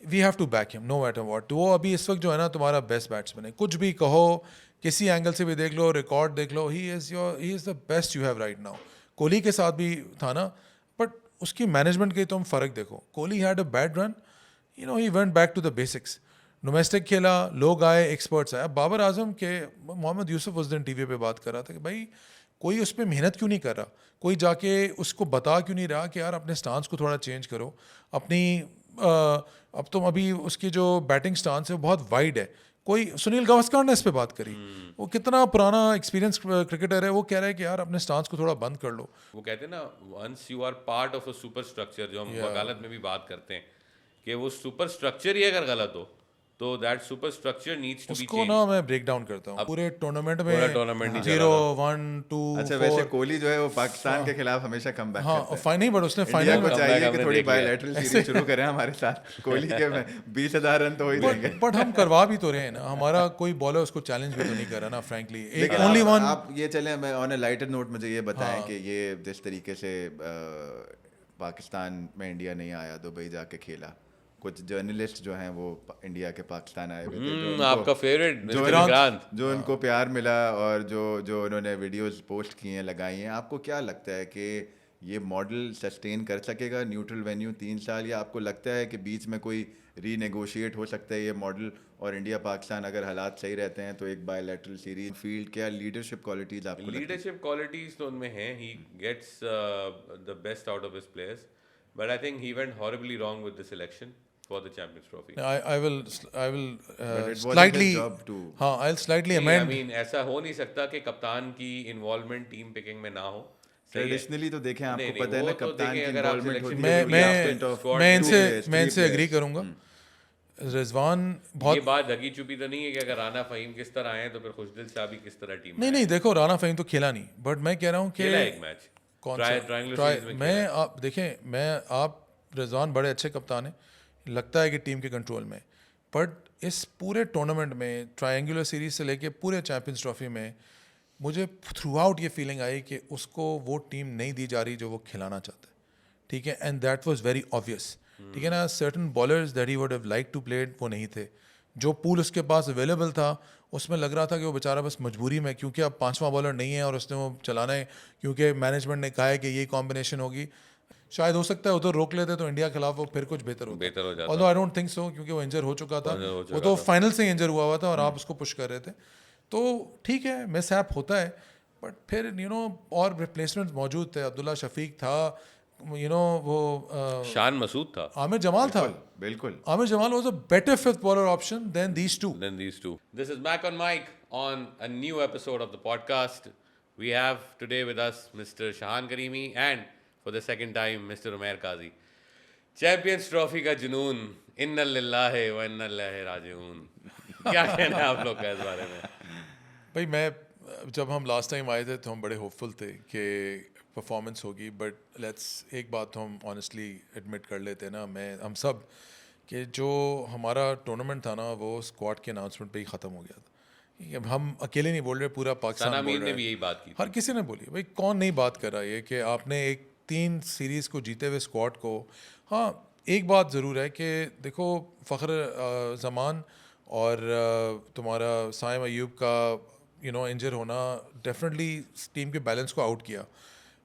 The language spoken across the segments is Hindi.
We have to back him no matter what. वो अभी इस वक्त जो है ना तुम्हारा बेस्ट बैट्समैन है, कुछ भी कहो, किसी एंगल से भी देख लो, रिकॉर्ड देख लो, he is the best you have right now. Kohli के साथ भी था ना, बट उसकी मैनेजमेंट के तुम फ़र्क देखो। Kohli had a bad run, you know he went back to the basics, domestic खेला, लोग आए, एक्सपर्ट्स आए। बाबर आजम के, मोहम्मद यूसुफ उस दिन टीवी पे बात कर रहा था कि भाई कोई उस पर मेहनत क्यों नहीं कर रहा, कोई जाके उसको बता क्यों नहीं रहा कि यार अपने स्टांस को थोड़ा चेंज करो, अपनी अब तुम अभी उसकी जो बैटिंग स्टांस है वो बहुत वाइड है। कोई सुनील गावस्कर ने इस पे बात करी, वो कितना पुराना एक्सपीरियंस क्रिकेटर है, वो कह रहा है कि यार अपने स्टांस को थोड़ा बंद कर लो। वो कहते हैं ना, once you are part of a super structure, जो हम वकालत में भी बात करते हैं कि वो सुपर स्ट्रक्चर ही अगर गलत हो तो that super structure needs to be उसको चेंज। ना मैं ब्रेक डाउन करता हूँ। पूरे टूर्नामेंट पूरा में टूर्नामेंट नहीं चला 0 था। 1 2 अच्छा, वैसे 4, कोहली जो है वो पाकिस्तान के खिलाफ हमेशा कम बैक हाँ करता है। फाइनल, बट उसने इंडिया फाइनल को में, चाहिए कि हमने थोड़ी देख लिया। बायलैटरल सीरीज शुरू करें हमारे साथ। कोहली के में 20,000 रन तो हो ही देंगे। बट हम करवा भी तो रहे हैं ना, हमारा कोई बॉलर उसको चैलेंज भी तो नहीं कर रहा ना फ्रैंकली। एक लेकिन ओनली वन। आप ये चलें, मैं ऑन अ लाइटर नोट मुझे ये बताएं कि ये जिस तरीके से पाकिस्तान में इंडिया नहीं आया, दुबई जाके खेला, कुछ जर्नलिस्ट जो हैं वो इंडिया के पाकिस्तान आए हुए थे, जो उनको- आपका फेवरेट जो मिस्टर विक्रांत, जो उनको प्यार मिला और जो उन्होंने वीडियोस पोस्ट किए हैं, लगाई हैं, आपको क्या लगता है कि ये मॉडल सस्टेन कर सकेगा न्यूट्रल वेन्यू 3 साल, या आपको लगता है कि बीच में कोई रीनेगोशिएट हो सकता है ये मॉडल, और इंडिया पाकिस्तान अगर हालात सही रहते हैं तो एक बायलैटरल सीरीज फील्ड? क्या लीडरशिप क्वालिटीज आपको लगती हैं? लीडरशिप क्वालिटीज तो उनमें हैं, he gets the best out of his players, but I think he went horribly wrong with the selection for the Champions Trophy. I will But it wasn't slightly, his job to- हाँ I'll slightly आई amend. मीन ऐसा हो नहीं सकता कि कप्तान की इन्वॉल्वमेंट टीम पिकिंग में ना हो। सही है। ट्रेडिशनली तो देखें, आपको नहीं, पता है वो ना, तो कप्तान की देखें, अगर आप इन्वॉल्वमेंट selection होती है में replacement of squad मैं two इनसे players, मैं three इनसे एग्री players. करूंगा। रिजवान ये बहुत, बात ढकी छुपी तो नहीं है कि अगर राना फहीम किस तरह आए तो फिर खुशदिल शाह भी किस तरह टीम नहीं नहीं देखो राना फहीम तो खेला नहीं, बट मैं कह रहा हूँ कि खेला एक मैच कौन ट्रायंगुलर सा सीरीज में मैं खेला। आप देखें, मैं आप रिजवान बड़े अच्छे कप्तान हैं, लगता है कि टीम के कंट्रोल में, बट इस पूरे टूर्नामेंट में ट्रायंगुलर सीरीज से लेके पूरे चैंपियंस ट्रॉफी में मुझे थ्रू आउट ये फीलिंग आई कि उसको वो टीम नहीं दी जा रही जो वो खिलाना चाहता है, ठीक है, and that was very obvious, ठीक है ना। Certain bowlers that he would have like to play वो नहीं थे, जो पूल उसके पास अवेलेबल था उसमें लग रहा था कि वो बेचारा बस मजबूरी में, क्योंकि अब 5वां बॉलर नहीं है और उसने वो चलाना है, क्योंकि मैनेजमेंट ने कहा है कि यही कॉम्बिनेशन होगी, शायद हो सकता है उधर रोक लेते तो इंडिया के खिलाफ वो फिर कुछ बेहतर हो जाता। Although I don't think so, क्योंकि वो इंजर हो चुका था, वो तो फाइनल से इंजर हुआ हुआ था और आप उसको पुश कर रहे थे, तो ठीक है मिसहैप होता है, बट फिर यू नो और रिप्लेसमेंट मौजूद थे, अब्दुल्ला शफीक था, यू नो वो शान मसूद था, आमिर जमाल था, बिल्कुल। Amir Jamal was a better fifth bowler option than these two. This is Mac on Mike on a new episode of the podcast. We have today with us Mr. Shahan Karimi and for the second time Mr. Umair Qazi. Champions Trophy का जुनून, इन्ना लिल्लाहि व इन्ना इलैहि राजिऊन। क्या कहना है आप लोग का इस बारे में? भाई मैं जब हम लास्ट टाइम आए थे तो हम बड़े होपफुल थे कि परफॉर्मेंस होगी, बट लेट्स एक बात तो हम ऑनेस्टली एडमिट कर लेते हैं ना, हम सब, कि जो हमारा टूर्नामेंट था ना वो स्क्वाड के अनाउंसमेंट पे ही ख़त्म हो गया था। अब हम अकेले नहीं बोल रहे, पूरा पाकिस्तान बोल सनामीर रहा ने है, भी यही बात की थी। हर किसी ने बोली। भाई कौन नहीं बात कर रहा है ये कि आपने एक 3 सीरीज़ को जीते हुए स्क्वाड को, हाँ एक बात ज़रूर है कि देखो फ़ख्र ज़मान और तुम्हारा साइम अयूब का यू नो इंजर होना डेफिनेटली टीम के बैलेंस को आउट किया,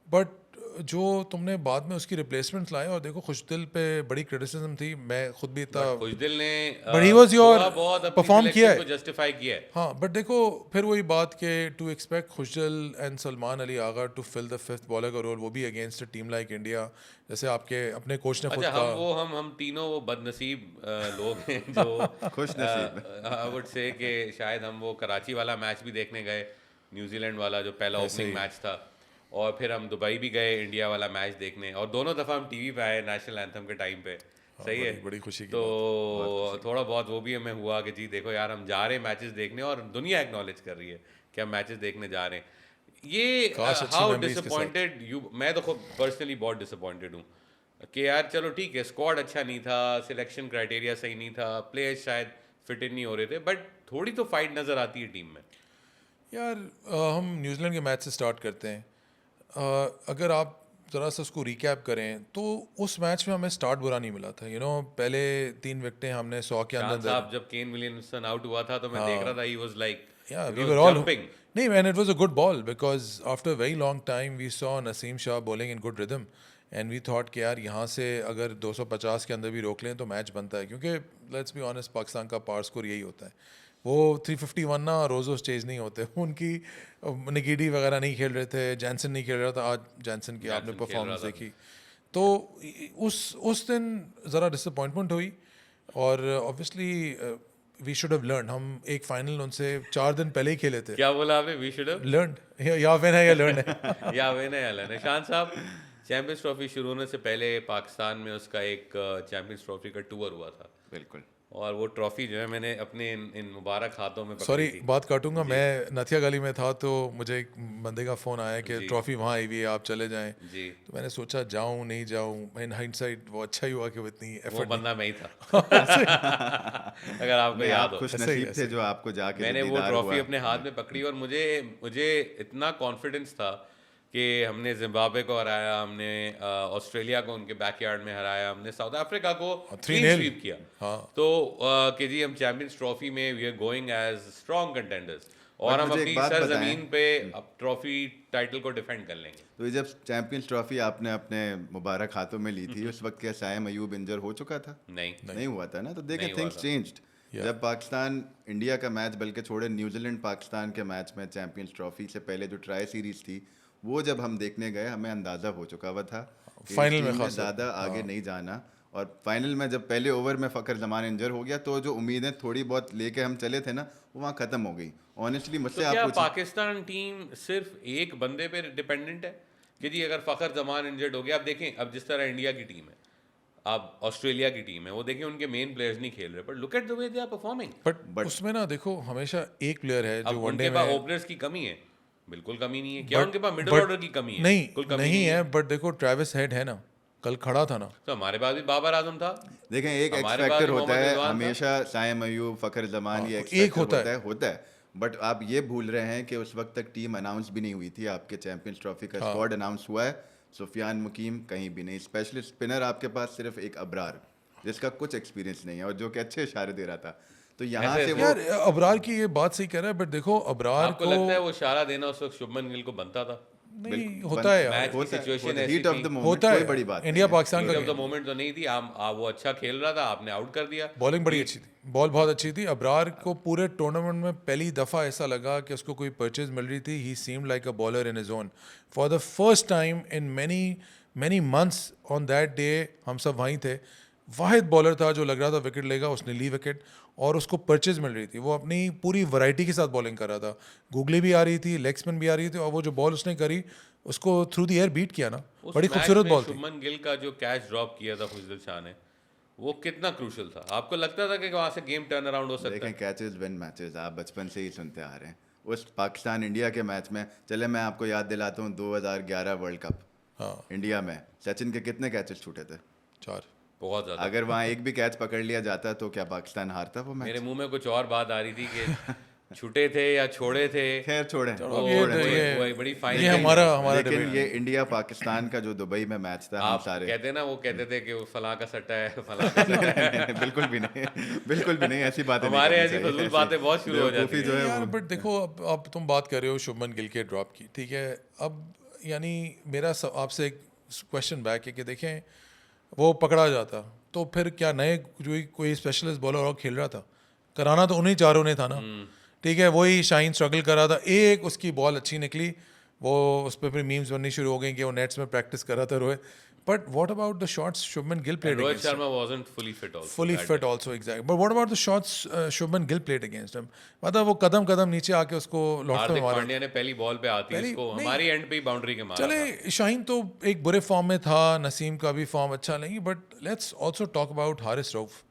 बट जो तुमने बाद में उसकी रिप्लेसमेंट्स लाए, और देखो खुशदिल पे बड़ी क्रिटिसिज्म थी, मैं खुद भी इतना, खुशदिल ने But he was your थोड़ा बहुत अपनी perform selection किया है। को जस्टिफाई किया है। हाँ बट देखो फिर वही बात कि to expect Khushdil and Salman Ali Agha to fill the fifth bowler का रोल, वो भी against a team like India, जैसे आपके अपने कोच ने खुद अच्छा, कहा। हम तीनों वो बदनसीब लोग हैं जो खुशनसीब। आई वुड से कि शायद हम वो कराची वाला मैच भी देखने गए, न्यूजीलैंड वाला जो पहला ओपनिंग मैच था, और फिर हम दुबई भी गए इंडिया वाला मैच देखने, और दोनों दफ़ा हम टीवी पे आए नेशनल एंथम के टाइम पे। सही है, बड़ी खुशी की तो थोड़ा बहुत वो भी हमें हुआ कि जी देखो यार हम जा रहे हैं मैचेस देखने और दुनिया एक्नॉलेज कर रही है कि हम मैचेस देखने जा रहे हैं। ये हाउ डिसअपॉइंटेड यू, मैं तो खुद पर्सनली बहुत डिसअपॉइंटेड हूँ कि यार चलो ठीक है स्क्वाड अच्छा नहीं था, सिलेक्शन क्राइटेरिया सही नहीं था, प्लेयर्स शायद फिट इन नहीं हो रहे थे, बट थोड़ी तो फाइट नज़र आती है टीम में यार। हम न्यूजीलैंड के मैच से स्टार्ट करते हैं। अगर आप ज़रा सा उसको रिकैप करें तो उस मैच में हमें स्टार्ट बुरा नहीं मिला था, पहले 3 विकेटें हमने 100 के शान अंदर साहब जब केन विलियमसन आउट हुआ था तो मैं देख रहा था, he was like Yeah, he we was were all jumping. No, man, it was a good ball because after a very long time we saw Naseem Shah bowling in good rhythm and we thought कि यार यहाँ से अगर 250 के अंदर भी रोक लें तो मैच बनता है, क्योंकि let's be honest पाकिस्तान का पावर स्कोर यही होता है। वो 351 ना रोज़ रोज़ चेज नहीं होते उनकी। निगीडी वगैरह नहीं खेल रहे थे, जैनसन नहीं खेल रहा था, आज जैनसन की आपने खेल परफॉर्मेंस रहा था। देखी तो उस दिन ज़रा डिसअपॉइंटमेंट हुई। और obviously we should have learn, हम एक फाइनल उनसे 4 दिन पहले ही खेले थे। क्या बोला आपने? वी शुड हैव लर्न या विन है या लर्न है। या विन है या लर्न है। शान साहब, चैंपियंस ट्रॉफी शुरू होने से पहले पाकिस्तान में उसका एक चैंपियंस ट्रॉफी का टूर हुआ था, बिल्कुल। और वो ट्रॉफी जो है मैंने अपने इन मुबारक हाथों में पकड़ी सॉरी थी। बात काटूंगा, मैं नथिया गली में था तो मुझे एक बंदे का फ़ोन आया कि जी। ट्रॉफी वहाँ आई हुई है, आप चले जाएं। जी, तो मैंने सोचा जाऊं नहीं जाऊं, इन हाइंडसाइट वो अच्छा ही हुआ कि वो इतनी वो एफर्ट बंदा मैं ही था। अगर आपको नहीं, याद आप हो, खुश ऐसे ही, नसीब थे जो आपको जाके मैंने जो वो दीदार ट्रॉफी हुआ। अपने हाथ में पकड़ी, और मुझे इतना कॉन्फिडेंस था कि हमने जिम्बाब्वे को हराया, हमने ऑस्ट्रेलिया को उनके बैकयार्ड में हराया, हमने साउथ अफ्रीका को 3-0 क्लीन स्वीप किया। हाँ। तो कि जी हम चैंपियंस ट्रॉफी में we are going as strong contenders, और बट हम मुझे एक अपनी बात सरजमीन बताएं। पे अब ट्रॉफी टाइटल को डिफेंड कर लेंगे। तो ये जब चैंपियंस ट्रॉफी आपने अपने मुबारक हाथों में ली थी, उस वक्त क्या सायम अयूब इंजर हो चुका था? नहीं, नहीं हुआ था ना। तो देखें, नहीं हुआ थिंग्स था। Changed Yeah. जब पाकिस्तान इंडिया का मैच, बल्कि छोड़े न्यूजीलैंड पाकिस्तान के मैच में चैंपियंस ट्रॉफी से पहले जो ट्राई सीरीज थी, वो जब हम देखने गए हमें अंदाज़ा हो चुका हुआ था कि फाइनल इस में टीम खास तौर ज़्यादा आगे नहीं जाना। और फाइनल में जब पहले ओवर में फ़खर जमान इंजर हो गया तो जो उम्मीदें थोड़ी बहुत लेके हम चले थे ना, वो वहाँ ख़त्म हो गई। ऑनेस्टली तो मुझसे क्या आप पूछिए, पाकिस्तान टीम सिर्फ एक बंदे पे डिपेंडेंट है कि जी अगर फ़खर जमान इंजर्ड हो गया? आप देखें, अब जिस तरह इंडिया की टीम है, अब ऑस्ट्रेलिया की टीम है, वो देखें उनके मेन प्लेयर्स नहीं खेल रहे, पर look at the way they are performing. But उसमें ना देखो हमेशा एक प्लेयर है जो अब वनडे उनके पास में ओपनर्स की कमी है, बिल्कुल कमी नहीं है। क्या but- उनके पास मिडिल but- ऑर्डर की कमी है? नहीं बिल्कुल कमी नहीं है, बट देखो ट्रेविस हेड है ना, कल खड़ा था ना। तो हमारे पास भी बाबर आजम था। देखें एक एक्स हमारे पास फैक्टर भी होता मोहम्मद है रिजवान था। हमेशा, सायम अयूब, फ़खर जमान, ये हाँ, एक्स एक फैक्टर होता होता है। बट आप ये भूल रहे हैं कि उस वक्त तक टीम अनाउंस भी नहीं हुई थी। आपके चैंपियंस ट्रॉफी का स्क्वाड अनाउंस हुआ है, सुफियान मुकीम कहीं भी नहीं, स्पेशलिस्ट स्पिनर आपके पास सिर्फ एक अबरार जिसका कुछ एक्सपीरियंस नहीं है और जो कि अच्छे इशारे दे रहा था। तो यहाँ ऐसे से वो यार अबरार की ये बात सही कह रहा है, बट देखो अबरार आपको को लगता है वो इशारा देना उस वक्त शुभमन गिल को बनता था? नहीं होता है यार, मैच की सिचुएशन ऐसी हीट ऑफ थी। द मोमेंट, होता है कोई बड़ी बात इंडिया नहीं है। पाकिस्तान हीट का ऑफ द मोमेंट तो नहीं थी। वो अच्छा खेल रहा था, आपने आउट कर दिया। बॉलिंग बड़ी अच्छी थी, बॉल बहुत अच्छी थी। अबरार को पूरे टूर्नामेंट में पहली दफ़ा ऐसा लगा कि उसको कोई परचेज मिल रही थी। He seemed like a bowler in his own for the first time in many months. On that day हम सब वहीं थे। वाहिद बॉलर था जो लग रहा था विकेट लेगा, उसने ली विकेट और उसको परचेज मिल रही थी। वो अपनी पूरी वैरायटी के साथ बॉलिंग कर रहा था, गूगली भी आ रही थी, लेग स्पिन भी आ रही थी, और वो जो बॉल उसने करी उसको थ्रू द एयर बीट किया ना, उस बड़ी मैच खूबसूरत में बॉल थी। शुभमन गिल का जो कैच ड्रॉप किया था फजल शाह ने, वो कितना क्रूशल था? आपको लगता था कि वहां से गेम टर्न अराउंड हो सकता देखें, है? कैचेस विन मैचेस आप बचपन से ही सुनते आ रहे हैं। उस पाकिस्तान इंडिया के मैच में, चले मैं आपको याद दिलाता हूँ, 2011 वर्ल्ड कप हाँ इंडिया में सचिन के कितने कैचेस छूटे थे? 4। बहुत ज्यादा। अगर वहाँ एक भी कैच पकड़ लिया जाता तो क्या पाकिस्तान हारता वो मेरे मैच? मुंह में कुछ और बात आ रही थी कि छूटे थे या छोड़े थे। खैर छोड़ें, चलो, वो ये छोड़ें, तो छोड़ें। ये- वो एक बड़ी फाइन ये हमारा लेकिन debate ये इंडिया पाकिस्तान का जो दुबई में मैच था, हम आप सारे कहते हैं ना, वो कहते थे कि वो फलां का सट्टा है, फलां का सट्टा है। बिल्कुल भी नहीं, बिल्कुल भी नहीं, ऐसी बातें नहीं हमारे करनी ऐसी चाहिए। फजूल ऐसी बातें बहुत शुरू हो जाती बेवकूफ़ी जो है यार वो- बट देखो अब तुम बात कर रहे हो शुभमन गिल के ड्रॉप की, ठीक है। अब यानी मेरा आपसे एक क्वेश्चन बैक है कि देखें वो पकड़ा जाता तो फिर क्या नए कोई स्पेशलिस्ट बॉलर और खेल रहा था? कराना तो उन्हीं चारों ने था ना, ठीक है। वही शाहीन स्ट्रगल कर रहा था, एक उसकी बॉल अच्छी निकली, वो उस पर फिर मीम्स बननी शुरू हो गई कि वो नेट्स में प्रैक्टिस कर रहा था Rohit. But what about the shots Shubman Gill played Rohit against Sharma wasn't fully fit also fully that fit day. also, exactly. But what about the shots Shubman Gill played against him? मतलब वो कदम कदम नीचे आके उसको लौटते हार्दिक मारा। पांड्या ने पहली बॉल पे आती है पहली- उसको नहीं। हमारी एंड पे ही बाउंड्री के मारा था। चले शाहीन तो एक बुरे फॉर्म में था, नसीम का भी फॉर्म अच्छा नहीं, but let's also talk about Haris Rauf.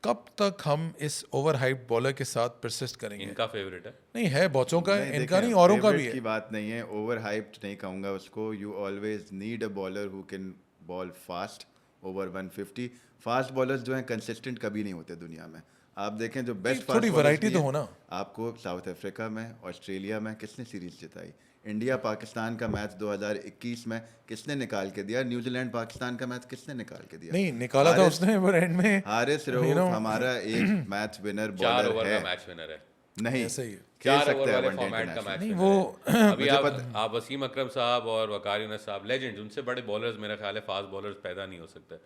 कब तक हम इस ओवर हाइप बॉलर के साथ परसिस्ट करेंगे? इनका फेवरेट है। नहीं है, बहुतों का है, नहीं, इनका देखें, नहीं औरों का भी favorite की है। बात नहीं है, ओवर हाइप्ड नहीं कहूँगा उसको। You always need a bowler who can ball fast over 150। Fast bowlers जो हैं कंसिस्टेंट कभी नहीं होते दुनिया में। आप देखें जो बेस्ट थोड़ी variety तो हो ना। आपको साउथ अफ्रीका में, ऑस्ट्रेलिया में किसने सीरीज जिताई? इंडिया पाकिस्तान का मैच 2021 में किसने निकाल के दिया, न्यूजीलैंड पाकिस्तान का मैच किसने निकाल के दिया? नहीं निकाला था उसने, पर एंड में हारिस रऊफ हमारा एक मैच विनर 4 बॉलर ओवर है, का मैच विनर है, नहीं ऐसा ही है। खेल 4 सकते ओवर हैं वाले वनडे फॉर्मेट का इंटरनेशनल। मैच नहीं विनर वो है। अभी आप वसीम अकरम साहब और वकार यूनुस साहब लेजेंड्स, उनसे बड़े बॉलर्स मेरा ख्याल है फास्ट बॉलर्स पैदा नहीं हो सकते।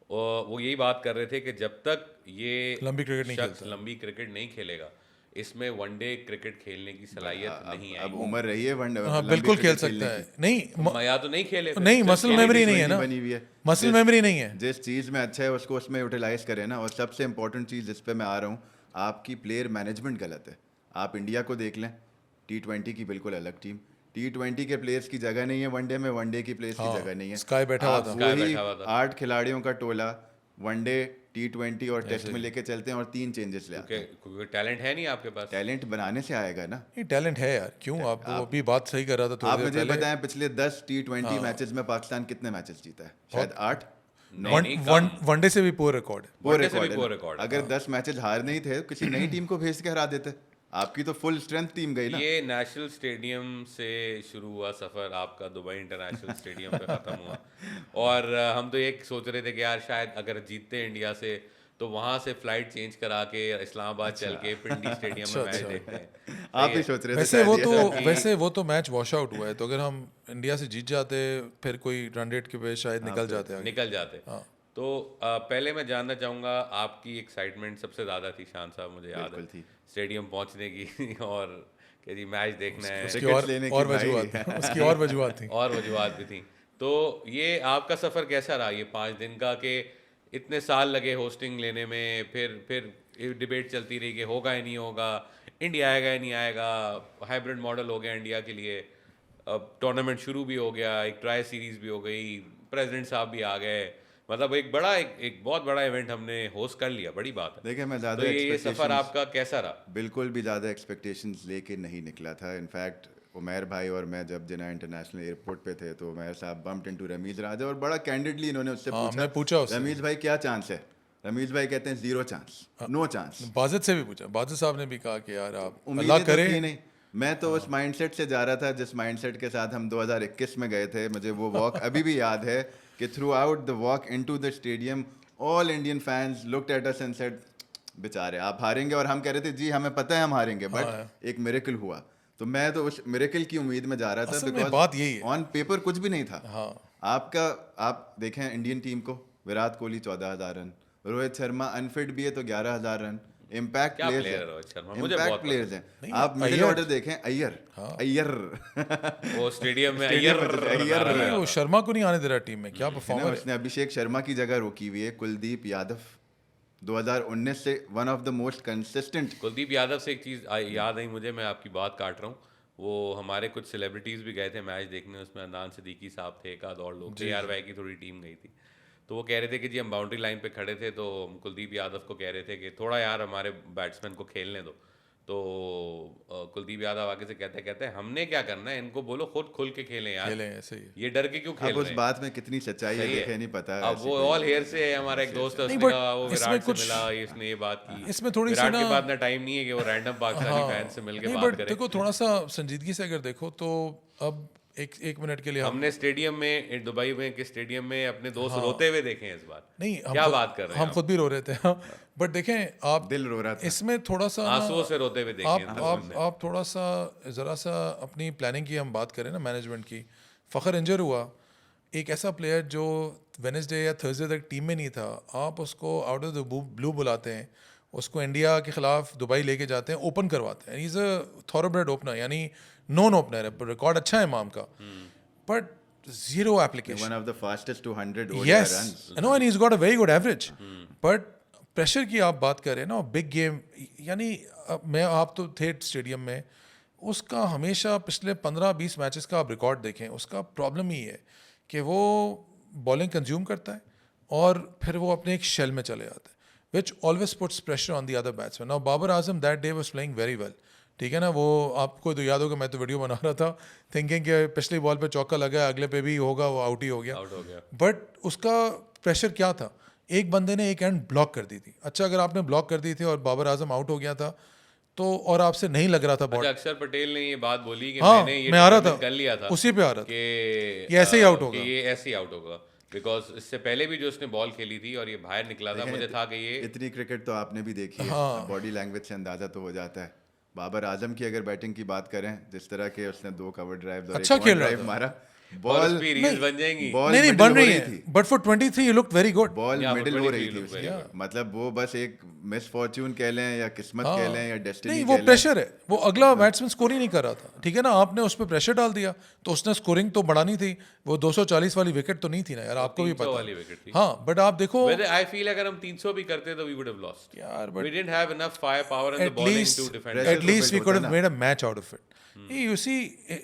और वो यही बात कर रहे थे कि जब तक ये लंबी क्रिकेट नहीं शख्स खेलता, लंबी क्रिकेट नहीं खेलेगा, इसमें वनडे क्रिकेट खेलने की सलाहियत नहीं अब आएगी। उम्र रही है वनडे हाँ लंबी बिल्कुल खेल क्रिकेट खेलने सकता है। की। नहीं या तो नहीं खेले फिर, नहीं सिर्फ मसल खेले मेमोरी भी नहीं है ना, बनी हुई है, मसल मेमोरी नहीं है। जिस चीज़ में अच्छा है उसको उसमें यूटिलाइज करें ना। और सबसे इंपॉर्टेंट चीज़ जिस पे मैं आ रहा हूँ, आपकी प्लेयर मैनेजमेंट गलत है। आप इंडिया को देख लें, T20 की बिल्कुल अलग टीम, T20 के प्लेयर्स की जगह नहीं है वनडे में, वनडे की प्लेयर्स की जगह नहीं है। स्काई बैठा हुआ आप था। स्काई वही बैठा हुआ था। 8 खिलाड़ियों का टोला वनडे, T20 और टेस्ट में लेके चलते हैं और 3 चेंजेस ले आते हैं। क्योंकि टैलेंट है नहीं आपके पास। टैलेंट बनाने से आएगा ना। नहीं टैलेंट है यार, क्यों आप वो अभी बात सही कर रहा था थोड़ी आप देर मुझे पहले। बताएं पिछले 10 T20 मैचेस में पाकिस्तान कितने मैचेस जीता है? शायद 8 वनडे से भी पोर रिकॉर्ड है। वो वनडे से भी रिकॉर्ड poor है। record, अगर 10 मैचेस हार नहीं थे किसी नई टीम को भेज के हरा देते। आपकी तो फुल स्ट्रेंथ टीम गई ना। ये नेशनल स्टेडियम से शुरू हुआ सफ़र आपका दुबई इंटरनेशनल स्टेडियम पे ख़त्म हुआ। और हम तो ये सोच रहे थे कि यार शायद अगर जीतते इंडिया से तो वहाँ से फ्लाइट चेंज करा के इस्लामाबाद चल के पिंडी स्टेडियम में मैच देखते हैं। आप ही सोच रहे थे वैसे वो शायद तो ये। वैसे वो तो मैच वॉश आउट हुआ है, तो अगर हम इंडिया से जीत जाते फिर कोई रन रेट के पे शायद निकल जाते आगे। निकल जाते। तो पहले मैं जानना चाहूँगा आपकी एक्साइटमेंट सबसे ज़्यादा थी शान साहब, मुझे याद है बिल्कुल थी। स्टेडियम पहुँचने की और कि जी मैच देखना है, उसकी टिकट्स और लेने की और भाई। वजूहत थी, उसकी और वजूहत थी। और वजूहत भी थी। तो ये आपका सफ़र कैसा रहा ये 5 दिन का, कि इतने साल लगे होस्टिंग लेने में, फिर डिबेट चलती रही कि होगा ही नहीं होगा, इंडिया आएगा ही नहीं आएगा, हाइब्रिड मॉडल हो गया इंडिया के लिए, अब टूर्नामेंट शुरू भी हो गया, एक ट्राई सीरीज़ भी हो गई, प्रेसिडेंट साहब भी आ गए, मतलब एक बहुत बड़ा इवेंट हमने होस्ट कर लिया, बड़ी बात है। देखिए मैं ज़्यादा तो ये सफ़र expectations- आपका कैसा रहा? बिल्कुल भी ज़्यादा एक्सपेक्टेशंस लेके नहीं निकला था। इनफैक्ट उमैर भाई और मैं जब जिना इंटरनेशनल एयरपोर्ट पे थे तो उमैर साहब बम्प्ड इनटू रमीज़ राजा और बड़ा कैंडिडली इन्होंने उससे हमने पूछा उससे। रमीज़ भाई क्या चांस है? रमीज़ भाई कहते हैं 0 चांस, नो चांस। बाजिद से भी पूछा, बाजिद साहब ने भी कहा कि यार आप उम्मीदें अल्लाह तो करे। थी नहीं। मैं तो उस माइंडसेट से जा रहा था जिस माइंडसेट के साथ हम 2021 में गए थे। मुझे वो वॉक अभी भी याद है कि through out the walk into the stadium all Indian fans looked at us and said बेचारे आप हारेंगे, और हम कह रहे थे जी हमें पता है हम हारेंगे, बट एक मिरेकल हुआ। तो मैं तो उस मिरेकल की उम्मीद में जा रहा था, असल में बात यही है। ऑन पेपर कुछ भी नहीं था। हाँ आप देखें इंडियन टीम को, विराट कोहली 14,000 रन, रोहित शर्मा अनफिट भी है तो 11,000 रन, इम्पैक्ट क्या प्लेयर्स player है हैं, रोहित शर्मा, मुझे इम्पैक्ट बहुत प्लेयर्स हैं। नहीं, आप मिडिल अय्यर। ऑर्डर देखें, अय्यर वो स्टेडियम में स्टेडियम में अय्यर अय्यर नहीं, वो शर्मा को नहीं आने दे रहा टीम में, क्या परफॉर्मर है। उसने अभिषेक शर्मा की जगह रोकी हुई है। कुलदीप यादव 2019 से one of the most consistent. Kuldeep Yadav से एक चीज़ याद आई मुझे, मैं आपकी बात काट रहा हूँ, वो हमारे कुछ सेलिब्रिटीज़ भी गए थे मैच देखने, उसमें अदनान सिद्दीकी साहब थे, एक आध और लोग थे, AR की थोड़ी टीम गई थी। तो वो कह रहे थे कि जी हम बाउंड्री लाइन पे खड़े थे तो हम कुलदीप यादव को कह रहे थे कि थोड़ा यार हमारे बैट्समैन को खेलने दो। तो कुलदीप यादव आगे से कहते हैं हमने क्या करना है, इनको बोलो खुद खुल के खेलें यार, खेलें ऐसे ही। ये डर के क्यों खेल अब रहे उस हैं? बात में कितनी सच्चाई है सही है। देखे नहीं पता। अब ऐसी वो कोई- ऑल हेयर से है, हमारा एक दोस्त है, नहीं, उसने but कहा वो इसमें विराट से कुछ- मिला, इसने ये बात की। इसमें थोड़ी सी विराट ना- के पास ना टाइम नहीं है कि वो रैंडम पाकिस्तानी फैन से मिलके नहीं बात बट करे। देखो थोड़ा सा संजीदगी से अगर देखो तो अब एक मिनट के लिए हम हमने स्टेडियम में दुबई में के स्टेडियम में अपने दोस्त रोते हुए देखे हैं इस बार। नहीं क्या बात कर रहे हैं हम खुद भी रो रहे थे। बट देखें आप दिल रो रहा था। इसमें थोड़ा सा ना- आंसुओं से रोते हुए देखे हैं आप थोड़ा सा ज़रा सा अपनी प्लानिंग की हम बात करें ना, मैनेजमेंट की। फ़खर इंजर हुआ, एक ऐसा प्लेयर जो वेडनेसडे या थर्सडे तक टीम में नहीं था, आप उसको आउट ऑफ द ब्लू बुलाते हैं, उसको इंडिया के खिलाफ दुबई लेके जाते हैं, ओपन करवाते हैं। इज़ अ थॉरोब्रेड ओपनर, यानी नॉन ओपनर है, रिकॉर्ड अच्छा है इमाम का, but zero application. One of the fastest 200 ODI Yes, runs। no, and he's got a very good average. But pressure की आप बात कर रहे हैं ना, बिग गेम, यानी आप तो थे स्टेडियम में, उसका हमेशा पिछले 15-20 मैचेस का आप रिकॉर्ड देखें, उसका प्रॉब्लम ही है कि वो बॉलिंग कंज्यूम करता है और फिर वो अपने एक शेल में चले जाता है, which always puts pressure on the other batsman. Now Babar Azam that day was playing very well, ठीक है ना, वो आपको तो याद होगा, मैं तो वीडियो बना रहा था थिंकिंग कि पिछली बॉल पे चौका लगा, अगले पे भी होगा, वो आउट ही हो गया। आउट हो गया। बट उसका प्रेशर क्या था, एक बंदे ने एक एंड ब्लॉक कर दी थी। अच्छा, अगर आपने ब्लॉक कर दी थी और बाबर आजम आउट हो गया था तो और आपसे नहीं लग रहा था बॉट, अच्छा, अक्षर पटेल ने ये बात बोली कि हाँ, मैंने ये मैं आ रहा था, determine कर लिया था उसी पे आ रहा था कि ये ऐसे ही आउट होगा। ये ऐसे ही आउट होगा, बिकॉज इससे पहले भी जो उसने बॉल खेली थी और ये बाहर निकला था, मुझे था कि ये इतनी क्रिकेट तो आपने भी देखी है, हाँ। बॉडी लैंग्वेज से अंदाजा तो हो जाता है। बाबर आजम की अगर बैटिंग की बात करें, जिस तरह के उसने 2 कवर ड्राइव अच्छा खेल रहा ड्राइव था। मारा, और बॉल उस पे रील्स बन जाएंगी। बॉल नहीं मिडिल बन हो रही रही है, थी, but for 23 you look very good. Ball Yeah, middle but हो 23 रही थी look very उसकी, good. मतलब वो बस एक मिस फॉर्च्यून कह लें या किस्मत कह लें या डेस्टिनी नहीं कह वो लें। प्रेशर है, वो अगला बैट्समैन स्कोर ही नहीं कर रहा था, ठीक है ना, आपने उस पर प्रेशर डाल दिया तो उसने स्कोरिंग तो बढ़ानी थी, वो 240 वाली विकेट तो नहीं थी ना यार, आपको भी 300 पता वाली है। विकेट थी। हाँ बट आप देखो Whether I feel अगर हम 300 भी करते तो we would have lost. यार, but We didn't have enough firepower in the at bowling least to defend. Pressure at तो least we build could होता have ना। made a match out of it। ये उसी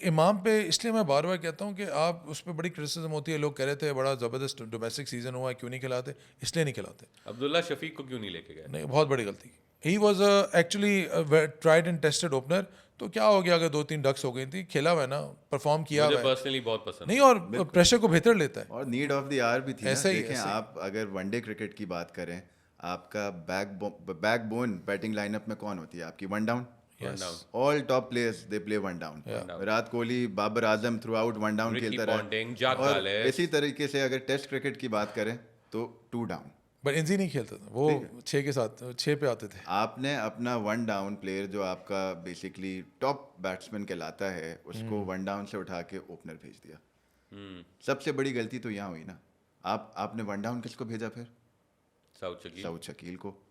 इमाम पे, इसलिए मैं बार बार कहता हूँ कि आप उस पर बड़ी क्रिटिसिज्म होती है, लोग कह रहे थे बड़ा ज़बरदस्त डोमेस्टिक सीजन हुआ है, क्यों नहीं खिलाते, इसलिए नहीं खिलाते। अब्दुल्ला शफीक को क्यों नहीं लेके गए? नहीं, बहुत बड़ी गलती। He was actually tried and tested opener, तो क्या हो गया अगर 2-3 डक्स हो गई थी, खेला हुआ है ना, परफॉर्म किया मुझे हुआ है, पर्सनली बहुत पसंद नहीं और प्रेशर को बेहतर लेता है। और नीड ऑफ द आवर भी थी ना। ऐसे ही, देखें ऐसे ही। आप अगर वनडे क्रिकेट की बात करें, आपका बैकबोन बैटिंग लाइनअप में कौन होती है आपकी? One down. One down. All top players they play one down. Virat Kohli, Babar Azam throughout one down Ricky खेलता Ponting, रहा। Jack और Gallis। इसी तरीके से अगर टेस्ट क्रिकेट की बात करें तो 2 डाउन। बट इंजी नहीं खेलता था वो, 6 के साथ 6 पे आते थे। आपने अपना वन डाउन प्लेयर जो आपका बेसिकली टॉप बैट्समैन कहलाता है, उसको वन डाउन से उठा के ओपनर भेज दिया। सबसे बड़ी गलती तो यहाँ हुई ना। आपने वन डाउन किसको भेजा फिर? साउथ शकील को।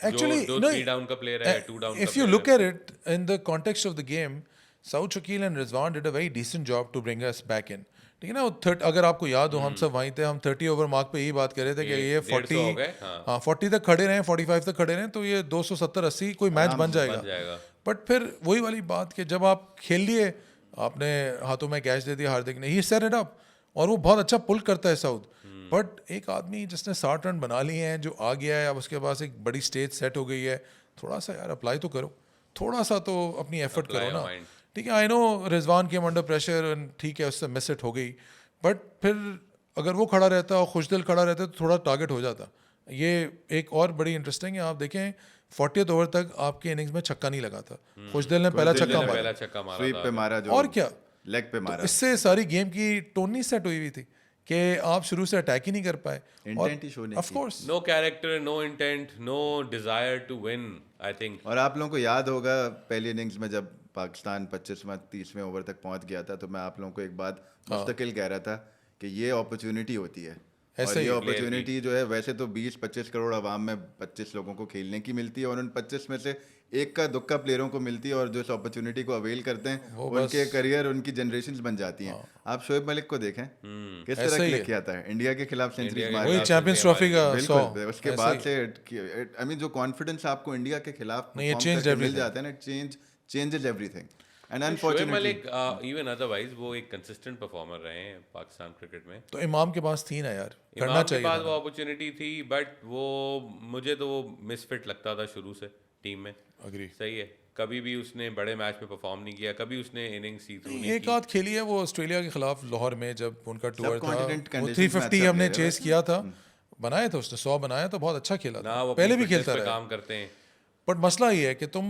Actually, जो no, 3 डाउन का प्लेयर है, 2 डाउन का if you player look है। at it in the context of the game, Saud Shakil and Rizwan did a very decent job to bring us back in. ठीक है ना, वो अगर आपको याद हो हम सब वहीं थे, हम 30 ओवर मार्क पे यही बात कर रहे थे कि ये 150 हो गए, 40 हाँ 40 तक खड़े रहे, 45 तक खड़े रहे, तो ये 270-80 कोई मैच बन जाएगा। बट फिर वही वाली बात कि जब आप खेल लिए, आपने हाथों में कैच दे दिया हार्दिक ने, ही सेट इट अप, और वो बहुत अच्छा पुल करता है साउथ। बट एक आदमी जिसने 60 रन बना लिए हैं, जो आ गया है, अब उसके पास एक बड़ी स्टेज सेट हो गई है, थोड़ा सा यार अप्लाई तो करो, थोड़ा सा तो अपनी एफर्ट करो ना। ठीक है, I know Rizwan came under pressure, ठीक है उससे मिस इट हो गई, बट फिर अगर वो खड़ा रहता और खुशदिल खड़ा रहता तो थोड़ा टारगेट हो जाता। ये एक और बड़ी इंटरेस्टिंग है, आप देखें 40th ओवर तक आपके इनिंग्स में छक्का नहीं लगा था, खुशदिल ने पहला छक्का मारा, स्वीप पे मारा, जो और क्या लेग पे मारा। इससे सारी गेम की टोन नहीं सेट हुई हुई थी कि आप शुरू से अटैक ही नहीं कर पाए। इंटेंट ही शो नहीं of course no character, no intent, no desire to win, I think. और आप लोगों को याद होगा पहली इनिंग्स में जब पाकिस्तान 25वें 30वें ओवर तक पहुंच गया था, तो मैं आप लोगों को एक बात मुस्तकिल कह रहा था कि ये अपॉर्चुनिटी होती है, और ये अपॉर्चुनिटी जो है वैसे तो 20-25 करोड़ आवाम में 25 लोगों को खेलने की मिलती है, और उन 25 में से एक का दुक्का प्लेयरों को मिलती है, और जो इस अपॉर्चुनिटी को अवेल करते हैं उनके करियर, उनकी जनरेशंस बन जाती हैं। आप शोएब मलिक को देखें किस तरह क्लिक किया था, इंडिया के खिलाफ सेंचुरी मारी, वही चैंपियंस ट्रॉफी का 100, उसके बाद से आई मीन जो कॉन्फिडेंस आपको इंडिया के खिलाफ मिल जाता है ना, changes everything. And Shoaib Malik even otherwise वो एक कंसिस्टेंट परफॉर्मर रहे हैं पाकिस्तान क्रिकेट में। तो इमाम के पास थी ना यार, करना चाहिए, इमाम के पास वो अपॉर्चुनिटी थी, बट वो मुझे तो वो मिसफिट लगता था शुरू से टीम में। अग्री, सही है, कभी भी उसने बड़े मैच में परफॉर्म नहीं किया, कभी उसने इनिंग्स सी थ्रू नहीं एक आध खेली है वो ऑस्ट्रेलिया के खिलाफ लाहौर में जब उनका टूर था, वो 350 अच्छा हमने चेस किया था, बनाया था उसने 100 बनाया, तो बहुत अच्छा खेला था, पहले भी खेलता रहा, काम करते हैं। बट मसला ये है कि तुम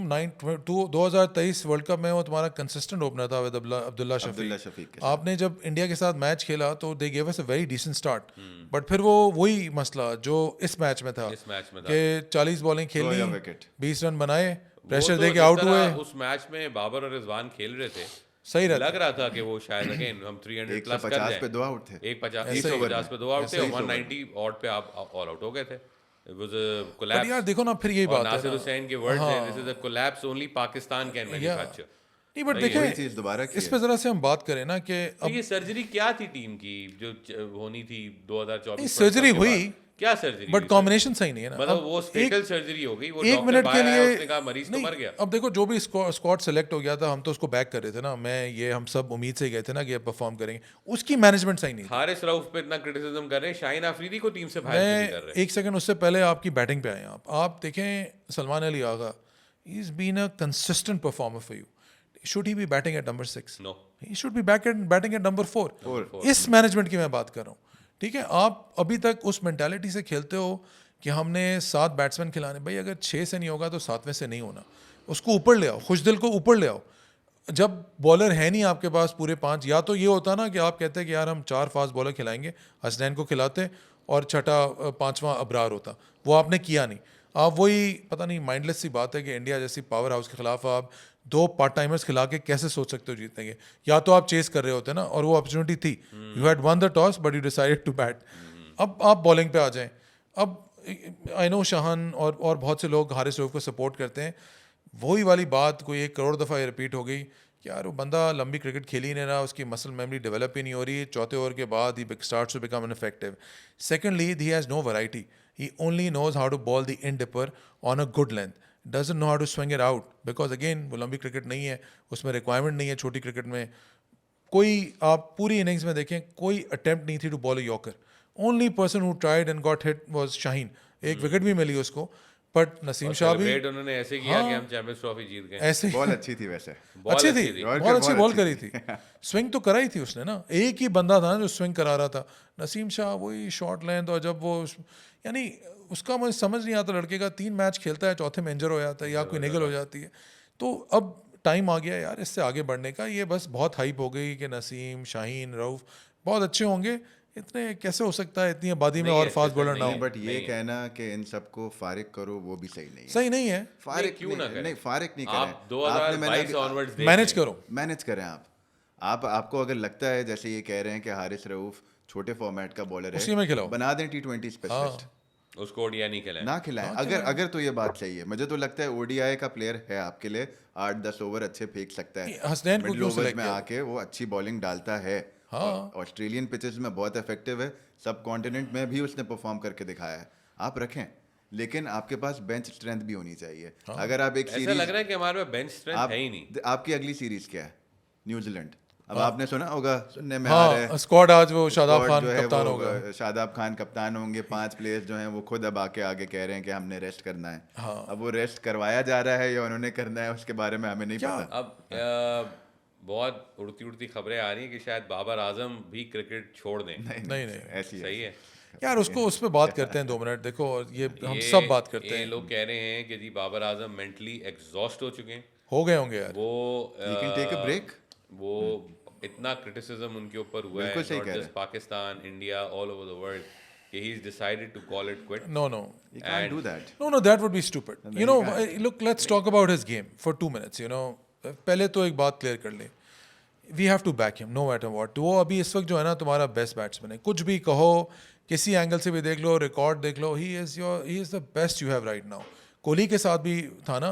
2023 वर्ल्ड कप में वो तुम्हारा कंसिस्टेंट ओपनर था विद अब्दुल्ला शफीक। आपने जब इंडिया के साथ मैच खेला तो they gave us a very decent start, but फिर वो वही मसला जो इस मैच में था कि 40 बॉलिंग खेलनी, 20 रन बनाए, प्रेशर दे के आउट हुए। उस मैच में बाबर और रिजवान खेल रहे थे, सही लग रहा था कि वो शायद अगेन हम 300 प्लस कर जाएं। पे 2 आउट थे, 150 पे 2 आउट थे, 190 ऑड पे आप ऑल आउट हो गए थे। It was a collapse. यार देखो ना, फिर यही बात है, नासिर हुसैन के वर्ड्स हैं, this is a collapse only Pakistan can manufacture. नहीं बट देखें दोबारा इस पे जरा से हम बात करें ना कि अब ये सर्जरी क्या थी टीम की जो होनी थी 2024? सर्जरी हुई, क्या सर्जरी, बट कॉम्बिनेशन सही नहीं है ना, मतलब वो फेटल सर्जरी हो गई, वो एक मिनट के लिए उसने कहा मरीज तो मर गया। अब देखो जो भी स्क्वाड सेलेक्ट हो गया था, हम तो उसको बैक कर रहे थे ना, मैं ये हम सब उम्मीद से गए थे ना कि परफॉर्म करेंगे, उसकी मैनेजमेंट सही नहीं थी। हारिस रऊफ पे इतना क्रिटिसिज्म कर रहे हैं, शाहीन अफरीदी को टीम से बाहर क्यों नहीं कर रहे? एक सेकंड उससे पहले आपकी बैटिंग पे आए, आप देखें Salman Ali Agha, he is been a consistent performer for you, should he be batting at number 6? No, he should be batting at number 4। इस मैनेजमेंट की मैं बात कर रहा हूँ, ठीक है, आप अभी तक उस मेंटालिटी से खेलते हो कि हमने 7 बैट्समैन खिलाने, भाई अगर 6 से नहीं होगा तो 7वें से नहीं होना, उसको ऊपर ले आओ, खुशदिल को ऊपर ले आओ। जब बॉलर है नहीं आपके पास पूरे 5, या तो ये होता ना कि आप कहते हैं कि यार हम 4 फास्ट बॉलर खिलाएंगे, हसनैन को खिलाते और छठा 5वां अबरार होता, वो आपने किया नहीं। आप वही पता नहीं माइंडलेस सी बात है कि इंडिया जैसी पावर हाउस के खिलाफ आप 2 पार्ट टाइमर्स खिला के कैसे सोच सकते हो जीतेंगे। या तो आप चेस कर रहे होते ना, और वो अपॉर्चुनिटी थी, you had won the toss but you decided to bat. अब आप बॉलिंग पे आ जाएं। अब आई नो शाहान और बहुत से लोग हारिस रऊफ को सपोर्ट करते हैं, वही वाली बात कोई 1 करोड़ दफ़ा रिपीट हो गई कि यार वो बंदा लंबी क्रिकेट खेल ही नहीं रहा, उसकी मसल मेमोरी डेवलप ही नहीं हो रही, चौथे ओवर के बाद ही starts to become ineffective. Secondly, he has no variety, he only knows how to bowl the in dipper on a good length, doesn't know how to swing it out, because अगेन वो लंबी क्रिकेट नहीं है, उसमें रिक्वायरमेंट नहीं है। छोटी क्रिकेट में कोई आप पूरी इनिंग्स में देखें कोई अटेम्प्ट नहीं थी to bowl a yorker. Only person who tried and got hit was Shaheen, एक विकेट भी मिली उसको, बट नसीम शाह भी उन्होंने ऐसे किया कि हम चैंपियंस ट्रॉफी जीत गए। ऐसे बॉल अच्छी थी वैसे, अच्छी थी, बहुत अच्छी बॉल करी थी, स्विंग तो करा ही थी उसने ना, एक ही बंदा था जो स्विंग करा रहा था, नसीम शाह वही शॉर्ट लेंथ। और जब वो यानी उसका मुझे समझ नहीं आता, लड़के का 3 मैच खेलता है, चौथे में इंजर हो जाता है या कोई निगल हो जाती है। तो अब टाइम आ गया यार इससे आगे बढ़ने का। ये बस बहुत हाइप हो गई कि नसीम, शाहीन, रऊफ बहुत अच्छे होंगे, इतने कैसे हो सकता है इतनी आबादी में और फास्ट बॉलर ना हो। बट ये कहना कि इन सबको फारिग करो वो भी सही नहीं है। सही नहीं है, फारिग क्यों ना करें? नहीं, फारिग नहीं आप करें। 2022 ऑनवर्ड्स मैनेज करो। मैनेज करें आपको अगर लगता है जैसे ये कह रहे हैं कि हारिस रऊफ छोटे फॉर्मेट का बॉलर उसी में है, खिलाओ, बना दें T20 स्पेशलिस्ट, उसको ओडीआई नहीं खिलाएं, ना खिलाएं। अगर तो ये बात सही है, मुझे तो लगता है ओडीआई का प्लेयर है आपके लिए, 8-10 ओवर अच्छे फेंक सकता है, हसनैन को मिडिल क्यों ओवर्स select में किया? आके वो अच्छी बॉलिंग डालता है। ऑस्ट्रेलियन पिचेस में बहुत इफेक्टिव है, सब कॉन्टिनेंट में भी उसने परफॉर्म करके दिखाया है, आप रखें। लेकिन आपके पास बेंच स्ट्रेंथ भी होनी चाहिए। अगर आप एक ऐसा सीरीज, लग रहा है कि हमारे पास बेंच स्ट्रेंथ है ही नहीं। आपकी अगली सीरीज क्या है? न्यूजीलैंड। अब आपने सुना होगा, सुनने में आ रहा है स्क्वाड आज वो शादाब स्क्वाड खान जो है कप्तान वो, होगा। शादाब खान कप्तान होंगे। 5 प्लेयर्स जो हैं वो खुद अब आगे कह रहे हैं कि हमने रेस्ट करना है। अब वो रेस्ट करवाया जा रहा है या उन्होंने करना है, उसके बारे में हमें नहीं पता। अब बहुत उड़ती खबरें आ रही हैं कि शायद बाबर आजम भी क्रिकेट छोड़ दें। नहीं ऐसी सही है यार, उसको उस पर बात करते हैं 2 मिनट। देखो ये हम सब बात करते ये हैं, लोग कह रहे हैं कि जी बाबर आजम मेंटली एग्जॉस्ट हो चुके हैं, हो गए होंगे यार। वो He can take a break. वो इतना क्रिटिसिज्म उनके ऊपर हुआ है, बिल्कुल सही नॉट कह रहे just Pakistan, India, all over the world, कि he is decided to call it quit. No, You can't do that. no, that would be stupid. You know, look, let's talk about his game for 2 minutes. You know, पहले तो एक बात क्लियर कर ले, we have to back him no matter what. वो अभी इस वक्त जो है ना तुम्हारा बेस्ट बैट्समैन है, कुछ भी कहो, किसी एंगल से भी देख लो, रिकॉर्ड देख लो, he is the best you have right now. Kohli के साथ भी था ना,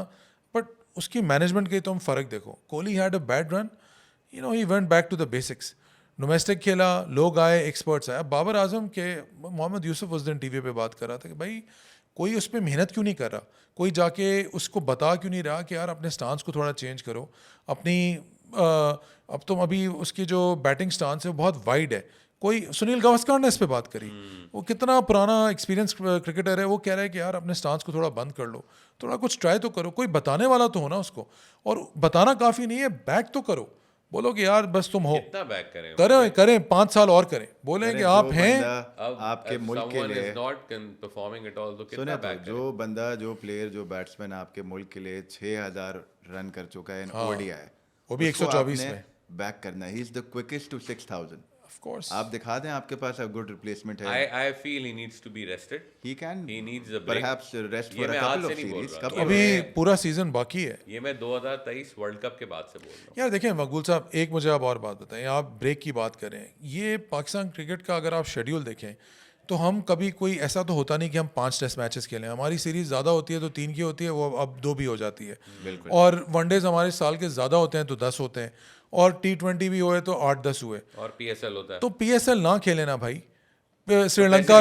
बट उसकी मैनेजमेंट के तुम फ़र्क देखो। Kohli had a bad run, you know, he went back to the basics, domestic खेला, लोग आए, एक्सपर्ट्स आए। अब बाबर आजम के मोहम्मद यूसुफ उस दिन टीवी पे बात कर रहा था कि भाई कोई उस पर मेहनत क्यों नहीं कर रहा, कोई जाके उसको बता क्यों नहीं रहा कि यार अपने स्टांस को थोड़ा चेंज करो, अपनी अब तुम अभी उसकी जो बैटिंग स्टांस है वो बहुत वाइड है। कोई सुनील गावस्कर ने इस पे बात करी, वो कितना पुराना एक्सपीरियंस क्रिकेटर है, वो कह रहा है कि यार अपने स्टांस को थोड़ा बंद कर लो, थोड़ा कुछ ट्राई तो करो, कोई बताने वाला तो हो ना उसको। और बताना काफ़ी नहीं है, बैक तो करो, बोलो कि यार बस तुम हो, कितना बैक करें करें 5 साल और करें, बोलें कि आप हैं। आपके मुल्क के लिए नॉट परफॉर्मिंग एट ऑल, तो सुने कितना तो, बैक जो बंदा, जो प्लेयर, जो बैट्समैन आपके मुल्क के लिए 6000 रन कर चुका है इन ओडीआई, वो भी 124 में बैक करना है। He is the quickest to 6000। Of course आप दिखा दें आपके पास अब गुड रिप्लेसमेंट है। I feel he needs to be rested. He can He needs a break. perhaps rest ये for a मैं आज couple से of नहीं बोल series. रहा। couple ये of- अभी पूरा सीजन बाकी है ये मैं 2023 वर्ल्ड कप के बाद से बोल रहा हूँ। यार। देखें मकबूल साहब, एक मुझे आप और बात बताएं, आप ब्रेक की बात करें, ये पाकिस्तान क्रिकेट का अगर आप शेड्यूल देखें तो हम कभी कोई ऐसा तो होता नहीं कि हम 5 टेस्ट मैचेस खेलें। हमारी सीरीज़ ज़्यादा होती है तो 3 की होती है, वो अब 2 भी हो जाती है। बिल्कुल। और वनडेज हमारे साल के ज़्यादा होते हैं तो 10 होते हैं, और T20 भी हुए तो 8-10 हुए। और PSL होता है तो PSL ना खेले ना भाई, श्रीलंका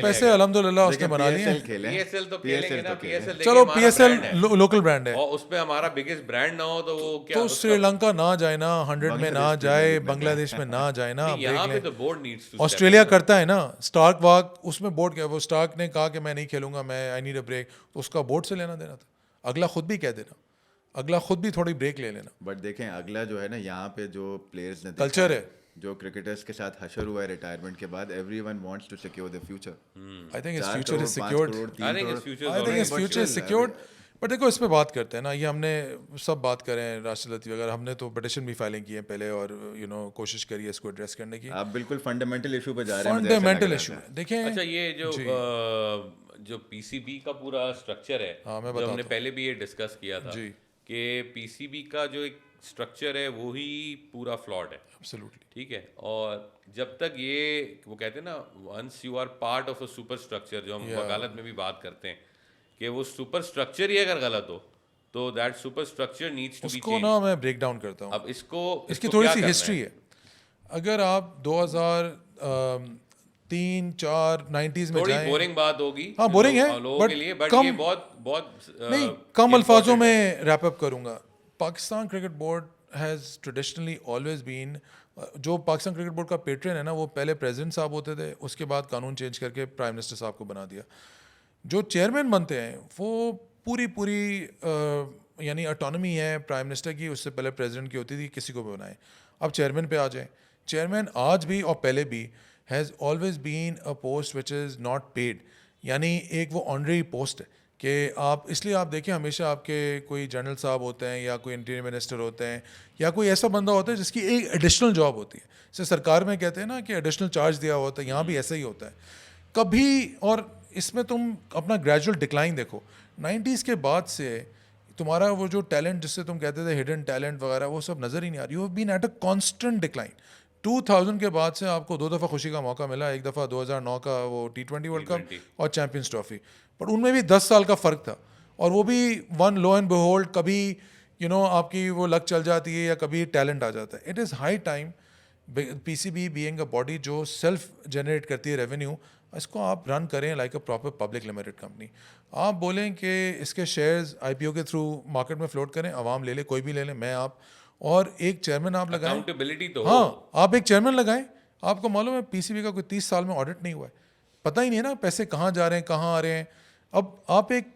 पैसे अल्हम्दुलिल्लाह उसने बना लिए हैं। PSL तो खेलेंगे ना, PSL चलो PSL लोकल ब्रांड है, और उस पे हमारा बिगेस्ट ब्रांड ना हो तो वो क्या तो श्रीलंका ना जाए ना, 100 में ना जाए, बांग्लादेश में ना जाए ना, यहाँ ब्रेक पे लें। तो बोर्ड नीड्स टू ऑस्ट्रेलिया करता है ना, स्टार्क वाक, उसमें बोर्ड क्या, वो स्टार्क ने कहा कि मैं नहीं खेलूंगा, मैं आई नीड अ ब्रेक, तो उसका बोर्ड से लेना देना था। अगला खुद भी कह देना, अगला खुद भी थोड़ी ब्रेक ले लेना। बट देखें अगला जो है ना, यहाँ पे जो प्लेयर्स ने कल्चर है, जो क्रिकेटर्स के साथ हशर हुआ है रिटायरमेंट के बाद, everyone wants to secure the future. I think his future is secured. I think his future is I think already his future is secured. But देखो इस पे बात करते हैं ना, ये हमने सब बात करें राष्ट्रपति वगैरह, हमने तो पिटिशन भी फाइलिंग की है पहले और कोशिश करी है इसको एड्रेस करने की। आप बिल्कुल फंडामेंटल इशू पे जा रहे हैं, मुझे ऐसा लग फंडामेंटल रहा इशू था। है, देखें। अच्छा, ये जो पीसीबी का पूरा स्ट्रक्चर है, मैं जो हमने पहले भी ये डिस्कस किया था जी। कि पीसीबी का जो एक स्ट्रक्चर है वो ही पूरा फ्लॉड है। एब्सोल्युटली। ठीक है, और जब तक ये वो कहते हैं ना, once you are part of a super structure, जो हम वकालत में भी बात करते हैं कि वो सुपर स्ट्रक्चर ही अगर गलत हो तो that super structure needs to be उसको ना मैं ब्रेक डाउन करता हूँ। अब इसकी थोड़ी सी हिस्ट्री है। अगर आप 2003-4 90s में थोड़ी जाएं, बोरिंग बात होगी, हाँ बोरिंग है, लोगों के लिए, बट कम, ये बहुत नहीं कम अल्फाजों में रैप अप करूंगा। Pakistan cricket board has traditionally always been, जो पाकिस्तान क्रिकेट बोर्ड का पेट्रन है ना, वो पहले प्रेसिडेंट साहब होते थे, उसके बाद कानून चेंज करके प्राइम मिनिस्टर साहब को बना दिया। जो चेयरमैन बनते हैं वो पूरी यानी ऑटोनॉमी है प्राइम मिनिस्टर की, उससे पहले प्रेसिडेंट की होती थी, किसी को भी बनाए। अब चेयरमैन पे आ जाए, चेयरमैन आज भी और पहले भी has always been a post which is not paid, यानी एक वो ऑनरी पोस्ट है कि आप, इसलिए आप देखें हमेशा आपके कोई जनरल साहब होते हैं या कोई इंटीरियर मिनिस्टर होते हैं या कोई ऐसा बंदा होता है जिसकी एक एडिशनल जॉब होती है। जैसे सरकार में कहते हैं ना कि एडिशनल चार्ज दिया होता है, यहाँ भी ऐसा ही होता है कभी। और इसमें तुम अपना ग्रेजुअल डिक्लाइन देखो, 90s के बाद से तुम्हारा वो जो टैलेंट जिससे तुम कहते थे हिडन टैलेंट वगैरह, वो सब नज़र ही नहीं आ रही। You have been at a constant decline. 2000 के बाद से आपको 2 दफ़ा खुशी का मौका मिला, एक दफ़ा 2009 का वो T20 वर्ल्ड कप और चैम्पियंस ट्रॉफी, पर उनमें भी 10 साल का फ़र्क था, और वो भी वन लो एंड बिहोल्ड, कभी आपकी वो लक चल जाती है या कभी टैलेंट आ जाता है। It is high time, PCB being a body जो सेल्फ जनरेट करती है रेवेन्यू, इसको आप रन करें like a proper public limited company. आप बोलें कि इसके शेयर्स आईपीओ के थ्रू मार्केट में फ्लोट करें, आवाम ले ले, कोई भी ले ले, मैं आप, और एक चेयरमैन आप लगाएं, अकाउंटेबिलिटी तो हाँ आप एक चेयरमैन लगाएं। आपको मालूम है पीसीबी का कोई 30 साल में ऑडिट नहीं हुआ है, पता ही नहीं है ना पैसे कहाँ जा रहे हैं, कहाँ आ रहे हैं। अब आप एक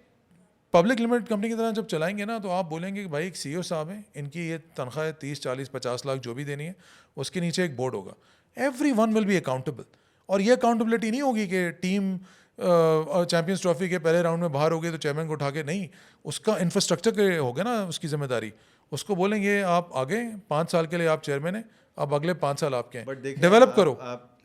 पब्लिक लिमिटेड कंपनी की तरह जब चलाएंगे ना, तो आप बोलेंगे कि भाई एक सीईओ साहब हैं, इनकी ये तनख्वाह 30, 40, 50 लाख जो भी देनी है, उसके नीचे एक बोर्ड होगा, every one will be accountable. और ये अकाउंटेबिलिटी नहीं होगी कि टीम चैंपियंस ट्रॉफी के पहले राउंड में बाहर हो गई तो चेयरमैन को उठा के, नहीं, उसका इंफ्रास्ट्रक्चर के हो गया ना उसकी जिम्मेदारी। उसको बोलेंगे आप आगे 5 साल के लिए आप चेयरमैन हैं, अब अगले 5 साल आपके हैं, डेवलप करो,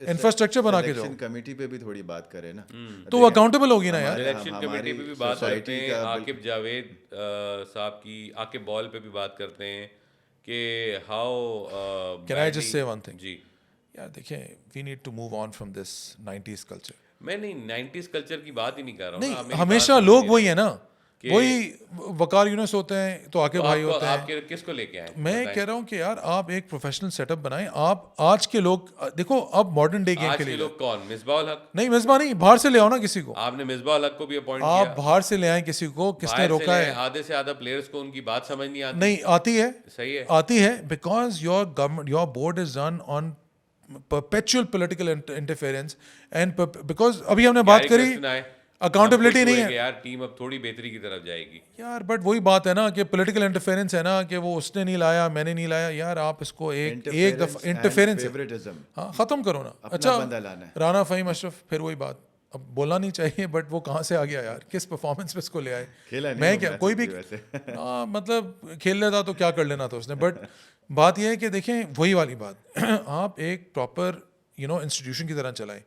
इंफ्रास्ट्रक्चर बना के जाओ। कमेटी पे भी थोड़ी बात करें ना, तो वो अकाउंटेबल होगी ना यार। इलेक्शन कमेटी पे भी बात करते हैं, आकिब जावेद साहब की, आकिब बॉल पे भी बात करते हैं कि how can I just say one thing जी यार, देखें we need to move on from this 90s culture. मैं नहीं 90s कल्चर की बात ही नहीं कर रहा हूँ, नहीं, हमेशा लोग वही है ना, वही वकार यूनुस होते हैं तो आके भाई होते हैं। आप किसको लेके आए? मैं कह रहा हूँ कि यार आप एक प्रोफेशनल सेटअप बनाएं। आप आज के लोग देखो, अब मॉडर्न डे गेम के लिए लोग कौन? मिसबाह उल हक? नहीं, मिसबाह नहीं, बाहर से ले आओ ना किसी को। आपने मिसबाह उल हक को भी अपॉइंट आप किया, बाहर से ले आए किसी को, किसने रोका है? आधे से आधा प्लेयर्स को उनकी बात समझ नहीं आती। नहीं आती है, सही है, आती है, because your government, your board is run on perpetual political interference and because अभी हमने बात करी अकाउंटेबिलिटी नहीं है यार, टीम अब थोड़ी बेहतरी की तरफ जाएगी यार, बट वही बात है ना कि पॉलिटिकल इंटरफेरेंस है ना, कि वो उसने नहीं लाया, मैंने नहीं लाया। यार आप इसको एक दफा इंटरफेरेंस, हाँ खत्म करो ना। अच्छा, राना फहीम अशरफ, फिर वही बात, अब बोलना नहीं चाहिए बट वो कहाँ से आ गया यार, किस परफॉर्मेंस पे इसको ले आए? मैं क्या, कोई भी मतलब खेल लेता तो क्या कर लेना था उसने। बट बात यह है कि देखें वही वाली बात आप एक प्रॉपर इंस्टीट्यूशन की तरह चलाएं,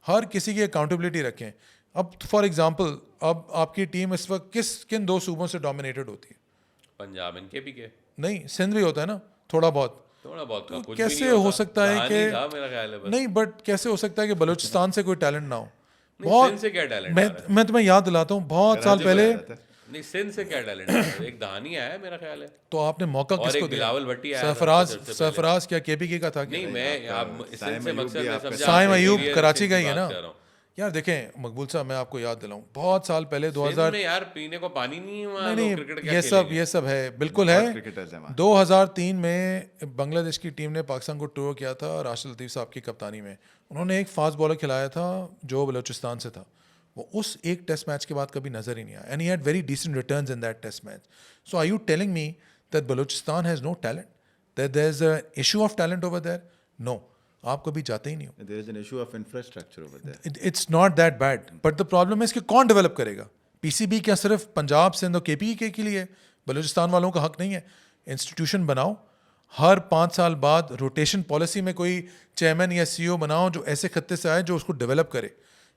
हर किसी की अकाउंटेबिलिटी रखें। अब फॉर एग्जांपल, अब आपकी टीम इस वक्त किन 2 सूबों से डोमिनेटेड होती है? पंजाब, इनके भी के नहीं, सिंध भी होता है ना थोड़ा बहुत तो कुछ कैसे हो सकता है कि मेरा ख्याल है, नहीं, बट कैसे हो सकता है कि बलूचिस्तान से कोई टैलेंट ना हो? सिंध से क्या टैलेंट? मैं तुम्हें याद दिलाता हूँ, बहुत साल पहले नहीं, सिंध से क्या टैलेंट है? एक दहानी आया मेरा ख्याल है। तो आपने मौका किसको दिया? बिलावल भट्टी आया, सरफराज क्या केपीके का था? नहीं, मैं आप सिंध से मकसद में समझा, साइम अयूब कराची का ही है ना यार। देखें मकबूल साहब, मैं आपको याद दिलाऊं, बहुत साल पहले 2000 में यार पीने को पानी नहीं है वहाँ, नहीं, क्रिकेट ये सब है, बिल्कुल है। 2003 में बांग्लादेश की टीम ने पाकिस्तान को टूर किया था राशिद लतीफ़ साहब की कप्तानी में। उन्होंने एक फास्ट बॉलर खिलाया था जो बलूचिस्तान से था, वो उस एक टेस्ट मैच के बाद कभी नजर ही नहीं आया, and he had very decent returns in that test match. So are you telling me that Balochistan has no talent, that there is a issue of talent over there? No, आप कभी जाते ही नहीं हो. There is an issue of infrastructure over there. It's not that bad, but the problem है इसके कौन डेवलप करेगा? PCB क्या सिर्फ पंजाब सिंध और KPK के लिए? बलूचिस्तान वालों का हक नहीं है? इंस्टीट्यूशन बनाओ, हर 5 साल बाद रोटेशन पॉलिसी में कोई चेयरमैन या CEO बनाओ जो ऐसे खत्ते से आए जो उसको डेवलप करे.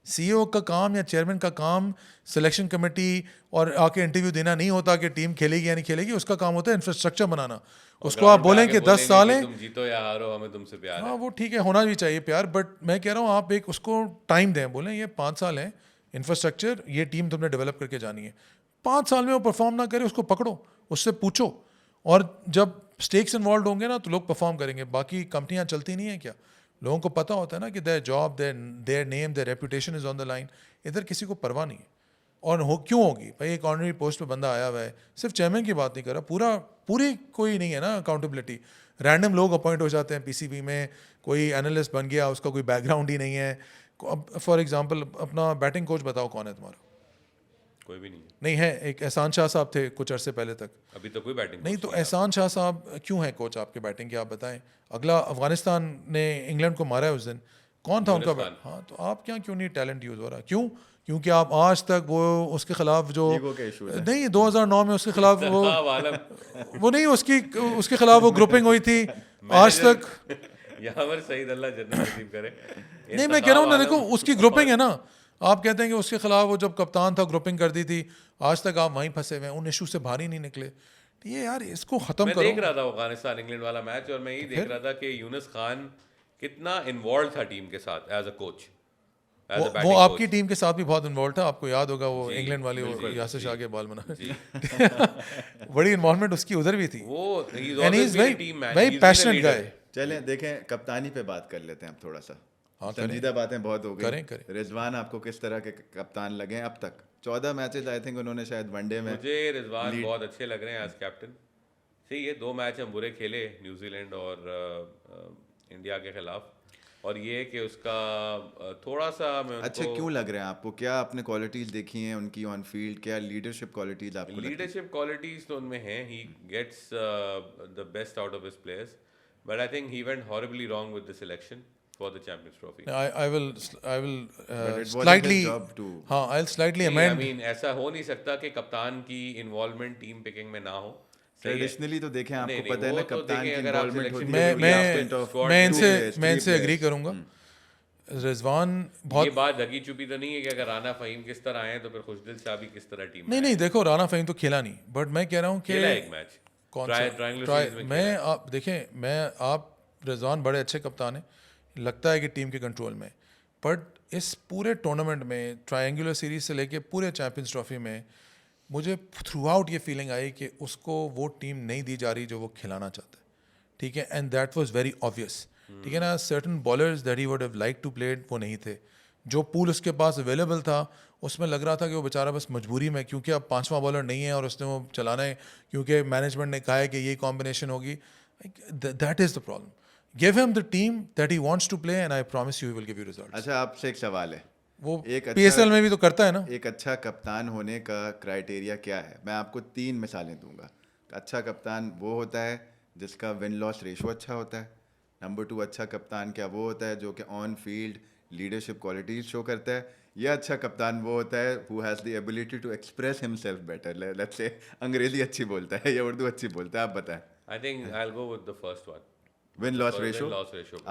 CEO का काम या चेयरमैन का काम सिलेक्शन कमेटी और आके इंटरव्यू देना नहीं होता कि टीम खेलेगी या नहीं खेलेगी. उसका काम होता है इंफ्रास्ट्रक्चर बनाना. उसको आप बोलें कि 10 साल है, तुम जीतो या हारो हमें तुमसे प्यार है. हाँ वो ठीक है, होना भी चाहिए प्यार, बट मैं कह रहा हूँ आप एक उसको टाइम दें. बोलें ये 5 साल है, इंफ्रास्ट्रक्चर ये टीम तुमने डेवलप करके जानी है. 5 साल में वो परफॉर्म ना करे, उसको पकड़ो, उससे पूछो, और जब स्टेक्स इन्वॉल्व होंगे ना तो लोग परफॉर्म करेंगे. बाकी कंपनियां चलती नहीं है क्या? लोगों को पता होता है ना कि their job, their name, their reputation is on the line. इधर किसी को परवाह नहीं है. और हो क्यों होगी भाई? एक ऑनरी पोस्ट पे बंदा आया हुआ है, सिर्फ चेयरमैन की बात नहीं कर रहा, पूरी कोई नहीं है ना अकाउंटेबिलिटी. रैंडम लोग अपॉइंट हो जाते हैं PCB में, कोई एनालिस्ट बन गया, उसका कोई बैकग्राउंड ही नहीं है. अब फॉर एग्जांपल अपना बैटिंग कोच बताओ कौन है तुम्हारा? कोई भी नहीं है. नहीं है. एक एहसान शाह साहब थे कुछ अरसे पहले तक. अभी तो कोई बैटिंग नहीं तो एहसान शाह साहब क्यों है कोच आपके बैटिंग के? आप बताएं. अगला अफगानिस्तान ने इंग्लैंड को मारा है उस दिन, कौन था उनका? हाँ, तो आप क्यों नहीं टैलेंट यूज हो रहा? क्यों? क्योंकि आप आज तक वो उसके खिलाफ जो नहीं 2009 में उसके खिलाफ वो नहीं उसके खिलाफ वो ग्रुपिंग हुई थी आज तक. यहाँ पर सईद अल्लाह जन्नत नसीब करे. नहीं मैं कह रहा हूँ ना, देखो उसकी ग्रुपिंग है ना. आप कहते हैं कि उसके खिलाफ वो जब कप्तान था ग्रुपिंग कर दी थी, आज तक आप वहीं फंसे हुए हैं, उन इशू से बाहर ही नहीं निकले. ये यार इसको खत्म करो. मैं देख रहा था अफगानिस्तान इंग्लैंड वाला मैच और मैं यही देख रहा था कि यूनुस खान कितना इन्वॉल्व था टीम के साथ एज अ कोच. वो आपकी टीम के साथ भी बहुत इन्वॉल्व था. आपको याद होगा वो इंग्लैंड वाली यासिर शाह के बॉल बना बड़ी इन्वॉल्वमेंट उसकी उधर भी थी. वो वेरी पैशनेट गाय. चलें देखें, कप्तानी पे बात कर लेते हैं अब थोड़ा सा. संजीदा बातें बहुत हो गई. करें. रिजवान आपको किस तरह के कप्तान लगे अब तक? 14 मैचेस आई थिंक उन्होंने शायद वनडे में. मुझे रिजवान बहुत अच्छे लग रहे हैं एज कैप्टन. सही है, 2 मैच हम बुरे खेले, न्यूजीलैंड और इंडिया के खिलाफ, और ये कि उसका थोड़ा सा मैं अच्छा क्यों लग रहे हैं आपको? क्या आपने क्वालिटीज देखी हैं उनकी ऑन फील्ड? क्या लीडरशिप क्वालिटीज आपको? लीडरशिप क्वालिटीज तो उनमें हैं. He gets the best out of his players, but I think he went horribly wrong with the selection for the Champions Trophy. I will slightly I'll slightly amend. I mean ऐसा हो नहीं सकता कि कप्तान की इन्वॉल्वमेंट टीम पिकिंग में ना हो. ट्रेडिशनली तो देखें, आपको पता है ना तो कप्तान की अगर आप इन्वॉल्वमेंट selection होती है. मैं इनसे एग्री करूंगा. रिजवान बहुत ये बात दगी चुपी तो नहीं है कि अगर राना फहीम किस तरह आए तो फिर खुशदिल शाह भी किस तरह टीम नहीं देखो राना फहीम तो खेला नहीं, बट मैं कह रहा हूँ कि खेला एक मैच कौन सा मैं आप देखें, मैं आप रिजवान बड़े अच्छे कप्तान हैं, लगता है कि टीम के कंट्रोल में, बट इस पूरे टूर्नामेंट में ट्रायंगुलर सीरीज से लेके पूरे चैंपियंस ट्रॉफी में मुझे थ्रू आउट ये फीलिंग आई कि उसको वो टीम नहीं दी जा रही जो वो खिलाना चाहता है. ठीक है, and that was very obvious. ठीक है ना, certain bowlers that he would have like to play वो नहीं थे. जो पूल उसके पास अवेलेबल था उसमें लग रहा था कि वो बेचारा बस मजबूरी में, क्योंकि अब 5वां बॉलर नहीं है और उसने वो चलाना है क्योंकि मैनेजमेंट ने कहा है कि यही कॉम्बिनेशन होगी. That is the problem. Give him the team that he wants to play and I promise you he will give you results. अच्छा, आपसे एक सवाल है. वो एक PSL में भी तो करता है ना. एक अच्छा कप्तान होने का क्राइटेरिया क्या है? मैं आपको 3 मिसालें दूंगा. अच्छा कप्तान वो होता है जिसका विन लॉस रेशो अच्छा होता है. नंबर 2, अच्छा कप्तान क्या वो होता है जो कि on field leadership qualities show करता है. या अच्छा कप्तान वो होता है who has the ability to express himself better. Let's say अंग्रेजी अच्छी बोलता है या उर्दू अच्छी बोलता है. आप बताएं. I think I'll go with the first one. Win loss ratio.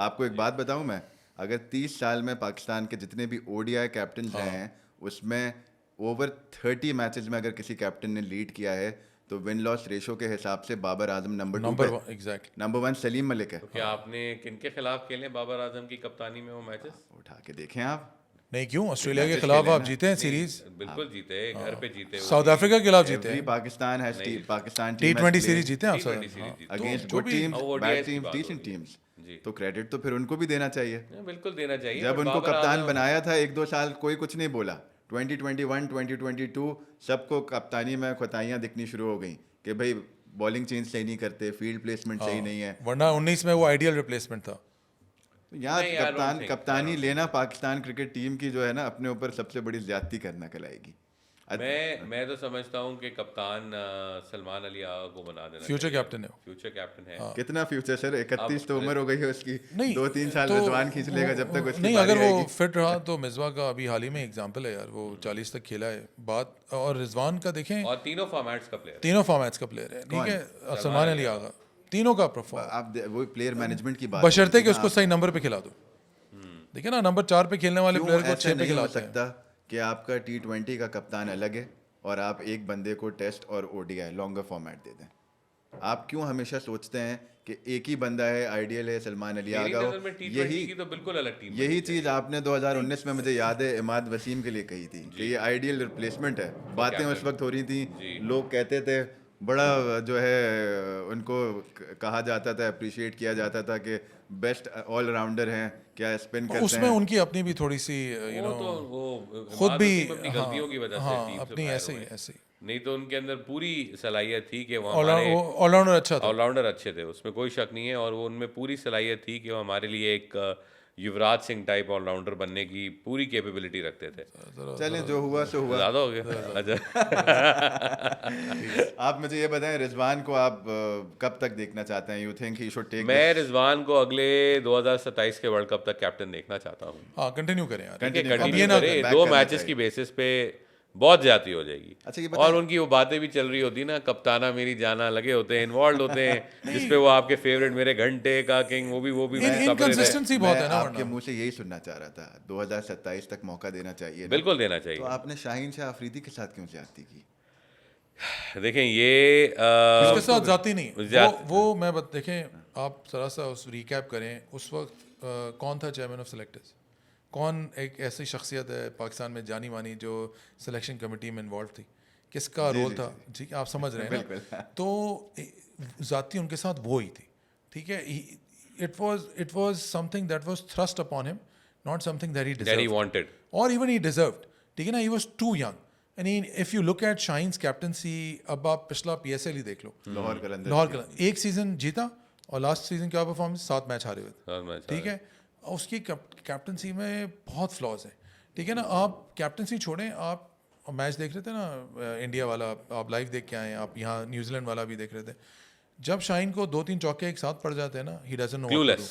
आपको एक बात बताऊं मैं, अगर 30 साल में पाकिस्तान के जितने भी ODI कैप्टन रहे हैं उसमें ओवर 30 मैचेस में अगर किसी कैप्टन ने लीड किया है तो विन लॉस रेशो के हिसाब से बाबर आजम नंबर 1 सलीम मलिक है. तो क्या आपने किनके खिलाफ खेले बाबर आजम की कप्तानी में वो मैचेस? उठा के देखें आप. नहीं क्यों, ऑस्ट्रेलिया के खिलाफ आप जीते हैं सीरीज. बिल्कुल जीते, घर पे जीते. साउथ अफ्रीका के खिलाफ जीते हैं. पाकिस्तान T20 सीरीज जीते हैं आप against good teams, bad teams, decent teams. तो क्रेडिट तो फिर उनको भी देना चाहिए. बिल्कुल देना चाहिए. जब उनको कप्तान बनाया था 1-2 साल कोई कुछ नहीं बोला. 2021 2022 सबको कप्तानी में खुताइयाँ दिखनी शुरू हो गई कि भाई बॉलिंग चेंज सही नहीं करते, फील्ड प्लेसमेंट सही नहीं है. वरना 19 में वो आइडियल रिप्लेसमेंट था. यहाँ कप्तानी लेना पाकिस्तान क्रिकेट टीम की जो है ना अपने ऊपर सबसे बड़ी ज्यादती करना कहलाएगी. मैं तो समझता हूँ कि कप्तान सलमान अली आगा को बना देना फ्यूचर कैप्टन है वो। फ्यूचर कैप्टन है। कितना फ्यूचर सर, 31 तो उम्र हो गई है उसकी, नहीं 2-3 साल तो रिजवान खींच लेगा जब तक उसकी नहीं, बारी अगर वो आएगी। फिट रहा तो मिसबा का अभी हाल ही में एग्जांपल है यार, वो 40 तक खेला है बात। और रिजवान का देखें, और तीनों फॉर्मेट्स का प्लेयर तीनों फॉर्मेट्स का प्लेयर है, ठीक है। सलमान अली आगा तीनों का परफॉर्म, आप वो प्लेयर मैनेजमेंट की बात बशर्ते होती कि है ना, उसको सही नंबर पे खिला दो। देखिए ना, नंबर 4 पे खेलने वाले क्यों प्लेयर को ऐसा 6 पे नहीं हो खिलाते हैं। सकता कि आपका T20 का कप्तान अलग है और आप एक बंदे को टेस्ट और ODI लॉन्गर फॉर्मेट दे दें? आप क्यों हमेशा सोचते हैं कि एक ही बंदा है, आइडियल है सलमान अली मेरी आगा हो? नज़र में T20 यही की तो बिल्कुल अलग टीम यही चीज़ आपने 2019 में मुझे याद है इमाद वसीम के लिए कही थी कि ये आइडियल रिप्लेसमेंट है। बातें उस वक्त हो रही थी, लोग कहते थे, बड़ा जो है उनको कहा जाता था, अप्रिशिएट किया जाता था कि बेस्ट ऑलराउंडर हैं, क्या स्पिन करते उसमें हैं। उनकी अपनी भी थोड़ी सी वो तो वो खुद इमाद भी वसीम अपनी गलतियों की वजह से हाँ, टीम से अपनी बाहर ऐसे हुए। ही ऐसे ही नहीं तो उनके अंदर पूरी सलाहियत थी कि वो हमारे ऑलराउंडर अच्छा था। ऑलराउंडर अच्छे थे, उसमें कोई शक नहीं है। और वो उनमें पूरी सलाहियत थी कि वो हमारे लिए एक युवराज सिंह टाइप ऑलराउंडर बनने की पूरी कैपेबिलिटी रखते थे। चलें, जो हुआ सो हुआ। ज़्यादा हो गया। अच्छा आप मुझे ये बताएं, रिजवान को आप कब तक देखना चाहते हैं? You think he should take? मैं रिजवान को अगले 2027 के वर्ल्ड कप तक कैप्टन देखना चाहता हूँ। हाँ, कंटिन्यू करें यार। Continue अब कंटिन्यू ये ना करे, back 2 करना मैचेस चाहिए। की बेसिस पे बहुत ज्यादा हो जाएगी। अच्छा, ये और उनकी वो बातें भी चल रही होती ना, कप्ताना मेरी जाना लगे होते हैं, इन्वॉल्व होते हैं, जिसपे वो आपके फेवरेट मेरे घंटे का किंग वो भी इनकंसिस्टेंसी बहुत है ना, आपके वरना मुंह से यही सुनना चाह रहा था, 2027 तक मौका देना चाहिए ना? बिल्कुल देना तो चाहिए। आपने शाहीन शाह अफरीदी के साथ क्यों ज्यादती की? देखें ये उसके साथ जाती नहीं वो मैं देखें, आप जरा सा उस रिकैप करें, उस वक्त कौन था चेयरमैन ऑफ सेलेक्टर्स, कौन एक ऐसी शख्सियत है पाकिस्तान में जानी मानी जो सिलेक्शन कमेटी में इन्वॉल्व थी, किसका रोल था जी, आप समझ रहे हैं ना? तो जाती उनके साथ वो ही थी, ठीक है। It was something that was thrust upon him, not something that he deserved wanted और इवन ही डिजर्व्ड, ठीक है ना। He was too young. And if you look at Shaheen's captaincy, अब आप पिछला PSL ही देख लो, लाहौर कलंदर एक सीजन जीता और लास्ट सीजन क्या परफॉर्मेंस, 7 मैच हारे हुए थे, ठीक है। उसकी कैप्टनसी में बहुत फ्लॉज है, ठीक है ना। आप कैप्टनसी छोड़ें, आप मैच देख रहे थे ना इंडिया वाला, आप लाइव देख के आए, आप यहाँ न्यूजीलैंड वाला भी देख रहे थे, जब शाहीन को 2-3 चौके एक साथ पड़ जाते हैं ना, he doesn't know what to do.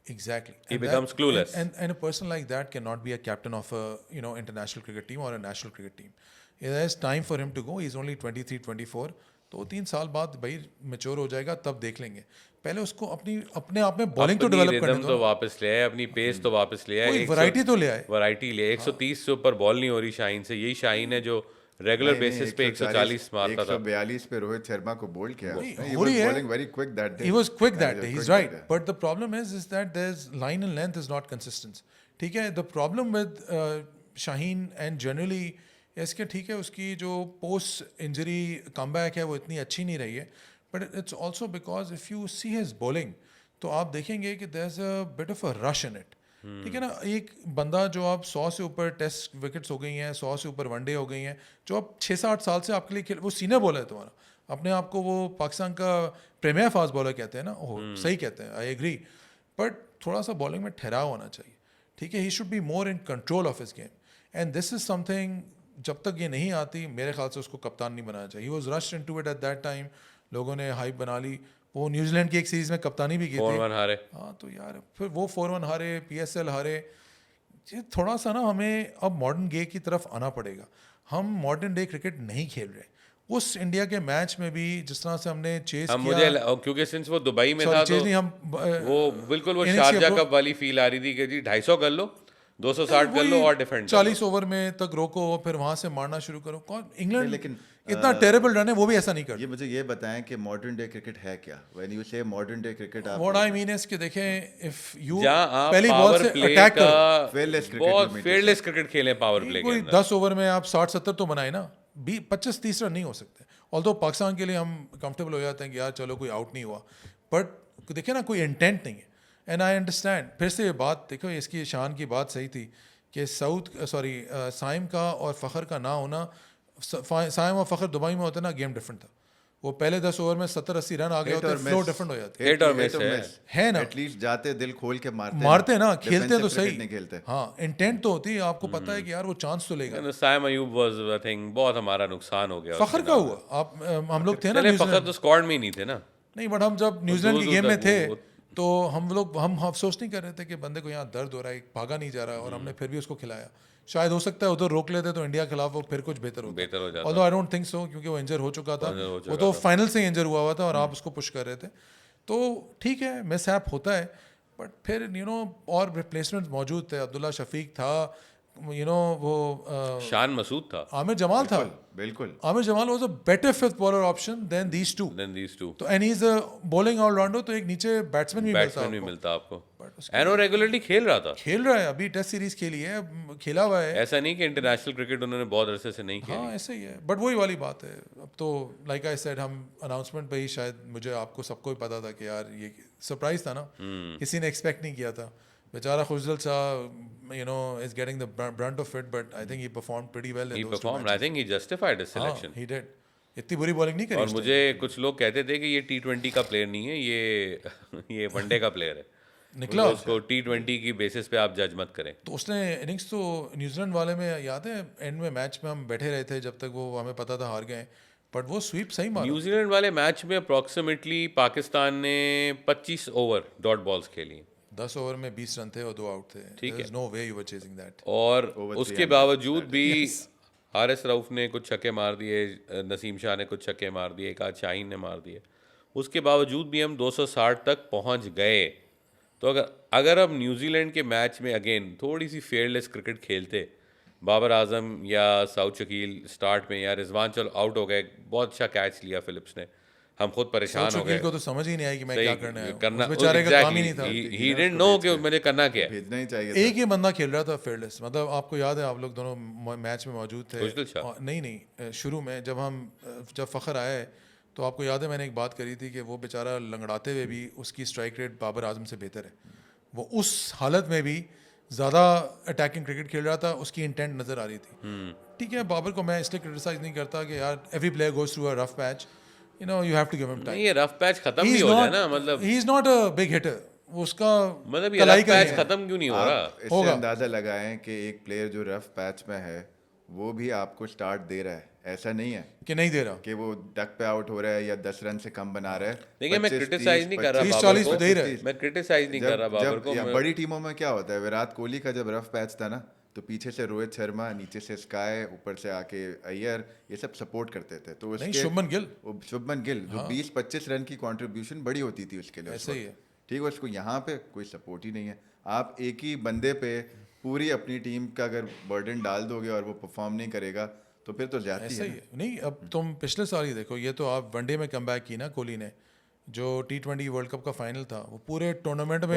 Exactly. He becomes clueless. And a person like that cannot be a captain of a international cricket team or a national cricket team. There's time for him to go. He's only 23, 24. 2-3 साल बाद भाई मैच्योर हो जाएगा, तब देख लेंगे। पहले उसको अपने आप में बॉलिंग तो डेवलप करने दो, तो वापस ले आए, अपनी पेस तो वापस ले आए, कोई वैरायटी तो ले आए। वैरायटी ले 130 से ऊपर बॉल नहीं हो रही शाहीन से। यही शाहीन है जो रेगुलर बेसिस पे 140 मारता था। 142 पे रोहित शर्मा को बोल्ड किया। He हो रही was है। bowling very quick that day. He was quick that day. Quick He's that right. day. But the problem is that there's line and length is not consistent. ठीक है। The problem with Shaheen and generally इसके, ठीक है, उसकी जो पोस्ट इंजरी कमबैक है वो इतनी अच्छी नहीं रही है, but it's also because if you see his bowling, तो आप देखेंगे कि there's a bit of a rush in it. ठीक है ना। एक बंदा जो आप 100 से ऊपर टेस्ट विकेट्स हो गई हैं, 100 से ऊपर वनडे हो गई हैं, जो आप 6-8 साल से आपके लिए खेल, वो सीनियर बॉलर है तुम्हारा, अपने आप को वो पाकिस्तान का प्रीमियर फास्ट बॉलर कहते हैं ना, सही कहते हैं, आई एग्री, बट थोड़ा सा बॉलिंग में ठहराव होना चाहिए, ठीक है। ही should be more in control of his game, and this is something, जब तक ये नहीं आती मेरे ख्याल से उसको कप्तान नहीं बनाना चाहिए। He was rushed into it at that time, लोगों ने हाइप बना ली, वो न्यूजीलैंड की एक सीरीज में कप्तानी भी की थी, 4-1 हारे। हाँ, तो यार फिर वो 4-1 हारे, PSL हारे। ये थोड़ा सा ना हमें अब मॉडर्न डे की तरफ आना पड़ेगा। हम मॉडर्न डे क्रिकेट नहीं खेल रहे। उस इंडिया के मैच में भी जिस तरह से हमने चेस किया, मुझे क्योंकि सिंस वो दुबई में था तो हम वो बिल्कुल वो शारजा कप वाली फील आ रही थी कि जी 250 कर लो, 260 कर लो और डिफेंड 40 ओवर में तक रोको, फिर वहां से मारना शुरू करो। कौन इंग्लैंड लेकिन इतना टेरेबल रन है, वो भी ऐसा नहीं करता। ये मुझे ये बताएं कि मॉडर्न डे क्रिकेट है क्या? व्हेन यू से मॉडर्न डे क्रिकेट, आप व्हाट आई मीन इज कि देखें, इफ यू जहां पहली बॉल से अटैक करो, बहुत फेयरलेस क्रिकेट खेलें पावर प्ले के कोई अंदर। 10 ओवर में आप 60-70 तो बनाए ना, 25-30 रन नहीं हो सकते। ऑल्दो पाकिस्तान के लिए हम कंफर्टेबल हो जाते हैं कि यार चलो कोई आउट नहीं हुआ, बट देखिए ना कोई इंटेंट नहीं है। एंड आई अंडरस्टैंड, फिर से ये बात देखो, इसकी शान की बात सही थी कि साइम का और फ़खर का ना होना, साइम और फ़खर दुबई में होता ना, गेम डिफरेंट था। वो पहले 10 ओवर में 70-80 रन आ गए होते, फ्लो डिफरेंट हो जाती Hit और miss है ना। एटलीस्ट जाते दिल खोल के मारते ना, खेलते तो defensive सही, cricket नहीं खेलते। हाँ इंटेंट तो होती है, आपको पता है कि यार वो चांस तो लेगा। Saim Ayub was I think बहुत हमारा नुकसान हो गया। फखर का हुआ, आप हम लोग थे ना चले फखर न्यूजीलैंड, तो स्क्वाड में ही नहीं थे ना। नहीं बट हम जब न्यूजीलैंड की दूर गेम में तक थे वो- तो हम अफसोस नहीं कर रहे थे कि बंदे को यहाँ दर्द हो रहा है, भागा नहीं जा रहा है, और हमने फिर भी उसको खिलाया। शायद हो सकता है उधर रोक लेते तो इंडिया के खिलाफ वो फिर कुछ बेहतर बेहतर हो होता, जाता। Although I don't think so, क्योंकि वो इंजर हो चुका था, इंजर हो वो चुका तो था। फाइनल से इंजर हुआ हुआ था और आप उसको पुश कर रहे थे, तो ठीक है मिसहैप होता है। बट फिर और रिप्लेसमेंट मौजूद थे, अब्दुल्ला शफीक था, वो शान मसूद था। आमिर जमाल था। बिल्कुल Aamir Jamal was a better fifth bowler option than these two, then these two तो and he is a bowling allrounder, तो एक नीचे बैट्समैन भी मिलता बैट्समैन भी आपको। मिलता आपको। But एंड वो रेगुलरली खेल रहा था। खेल रहा है, अभी टेस्ट सीरीज खेली है, खेला हुआ है, ऐसा नहीं कि इंटरनेशनल क्रिकेट उन्होंने बहुत अरसे से नहीं खेली। हाँ ऐसे ही है। बट वही वाली बात है, अब तो लाइक आई सेड, हम अनाउंसमेंट पे ही शायद मुझे आपको सबको ही पता था कि यार ये सरप्राइज था ना, किसी ने एक्सपेक्ट नहीं किया था। बेचारा Khushdil Shah is getting the brunt of it, but I think he perform pretty well in he those two performed, I think he justified his selection. Matches. He did, इतनी बुरी बॉलिंग नहीं करी और उसने। मुझे कुछ लोग कहते थे कि ये T20 का प्लेयर नहीं है, ये वनडे का प्लेयर है। निकला उसको T20 की बेसिस पे आप जज मत करें। तो उसने इनिंग्स तो न्यूजीलैंड वाले में याद है, एंड में मैच में हम बैठे रहे थे जब तक वो हमें पता था हार गए, बट वो स्वीप सही मारा। न्यूजीलैंड वाले मैच में अप्रॉक्सीमेटली पाकिस्तान ने 25 ओवर डॉट बॉल्स खेली 10 ओवर में 20 रन थे और 2 आउट थे। ठीक There is no way you were chasing that. और Over उसके 300 बावजूद भी हारिस रऊफ ने कुछ छक्के मार दिए, नसीम शाह ने कुछ छक्के मार दिए, एक आध शाहीन ने मार दिए। उसके बावजूद भी हम 260 तक पहुंच गए। तो अगर अब न्यूजीलैंड के मैच में अगेन थोड़ी सी फेयरलेस क्रिकेट खेलते, बाबर आजम या साउथ शकील स्टार्ट में, या रिजवान चल आउट हो गए, बहुत अच्छा कैच लिया फिलिप्स ने, हम खुद परेशान हो गए। को तो समझ ही नहीं आई कि मैं क्या करने आया हूं। करना उस बेचारे का काम ही नहीं था। ही डिडंट नो कि मुझे करना क्या है। भेजना ही चाहिए एक ही बंदा खेल रहा था फेयरलेस, मतलब आपको याद है आप लोग दोनों मैच में मौजूद थे। खुशदिल शाह। नहीं शुरू में जब फखर आए तो आपको याद है मैंने एक बात करी थी कि वो बेचारा लंगड़ाते हुए भी उसकी स्ट्राइक रेट बाबर आजम से बेहतर है। वो उस हालत में भी ज़्यादा अटैकिंग क्रिकेट खेल रहा था, उसकी इंटेंट नज़र आ रही थी। ठीक है, बाबर को मैं इसलिए क्रिटिसाइज नहीं करता कि यार every player goes through a rough patch, you have to give him time. नहीं, ये रफ पैच खत्म नहीं हो जाए ना, मतलब he is not a big hitter, उसका मतलब ये कलाई रफ का पैच ही है। खत्म क्यों नहीं हो रहा? आप इससे होगा। अंदाजा लगाएं कि एक प्लेयर जो रफ पैच में है वो भी आपको स्टार्ट दे रहा है, ऐसा नहीं है कि नहीं दे रहा। कि वो डक पे आउट हो रहा है या 10 रन से कम बना रहा है। देखिए, मैं 25, क्रिटिसाइज नहीं कर रहा 30, बाबर 40 को, तो दे ही रहा है। मैं क्रिटिसाइज नहीं कर रहा बाबर को। या बड़ी टीमों में क्या होता है, विराट कोहली का जब रफ पैच था ना, तो पीछे से रोहित शर्मा, नीचे से स्काई, ऊपर से आके अय्यर, ये सब सपोर्ट करते थे। तो नहीं, उसके शुभमन गिल जो 20-25 रन की कंट्रीब्यूशन बड़ी होती थी उसके लिए, ऐसे ही है। ठीक है। उसको यहाँ पे कोई सपोर्ट ही नहीं है। आप एक ही बंदे पे पूरी अपनी टीम का अगर बर्डन डाल दोगे और वो परफॉर्म नहीं करेगा तो फिर तो जाती ऐसे है ही है। नहीं, अब तुम पिछले साल ही देखो, ये तो आप वनडे में कम की ना कोहली ने, जो T20 वर्ल्ड कप का फाइनल था, वो पूरे टूर्नामेंट में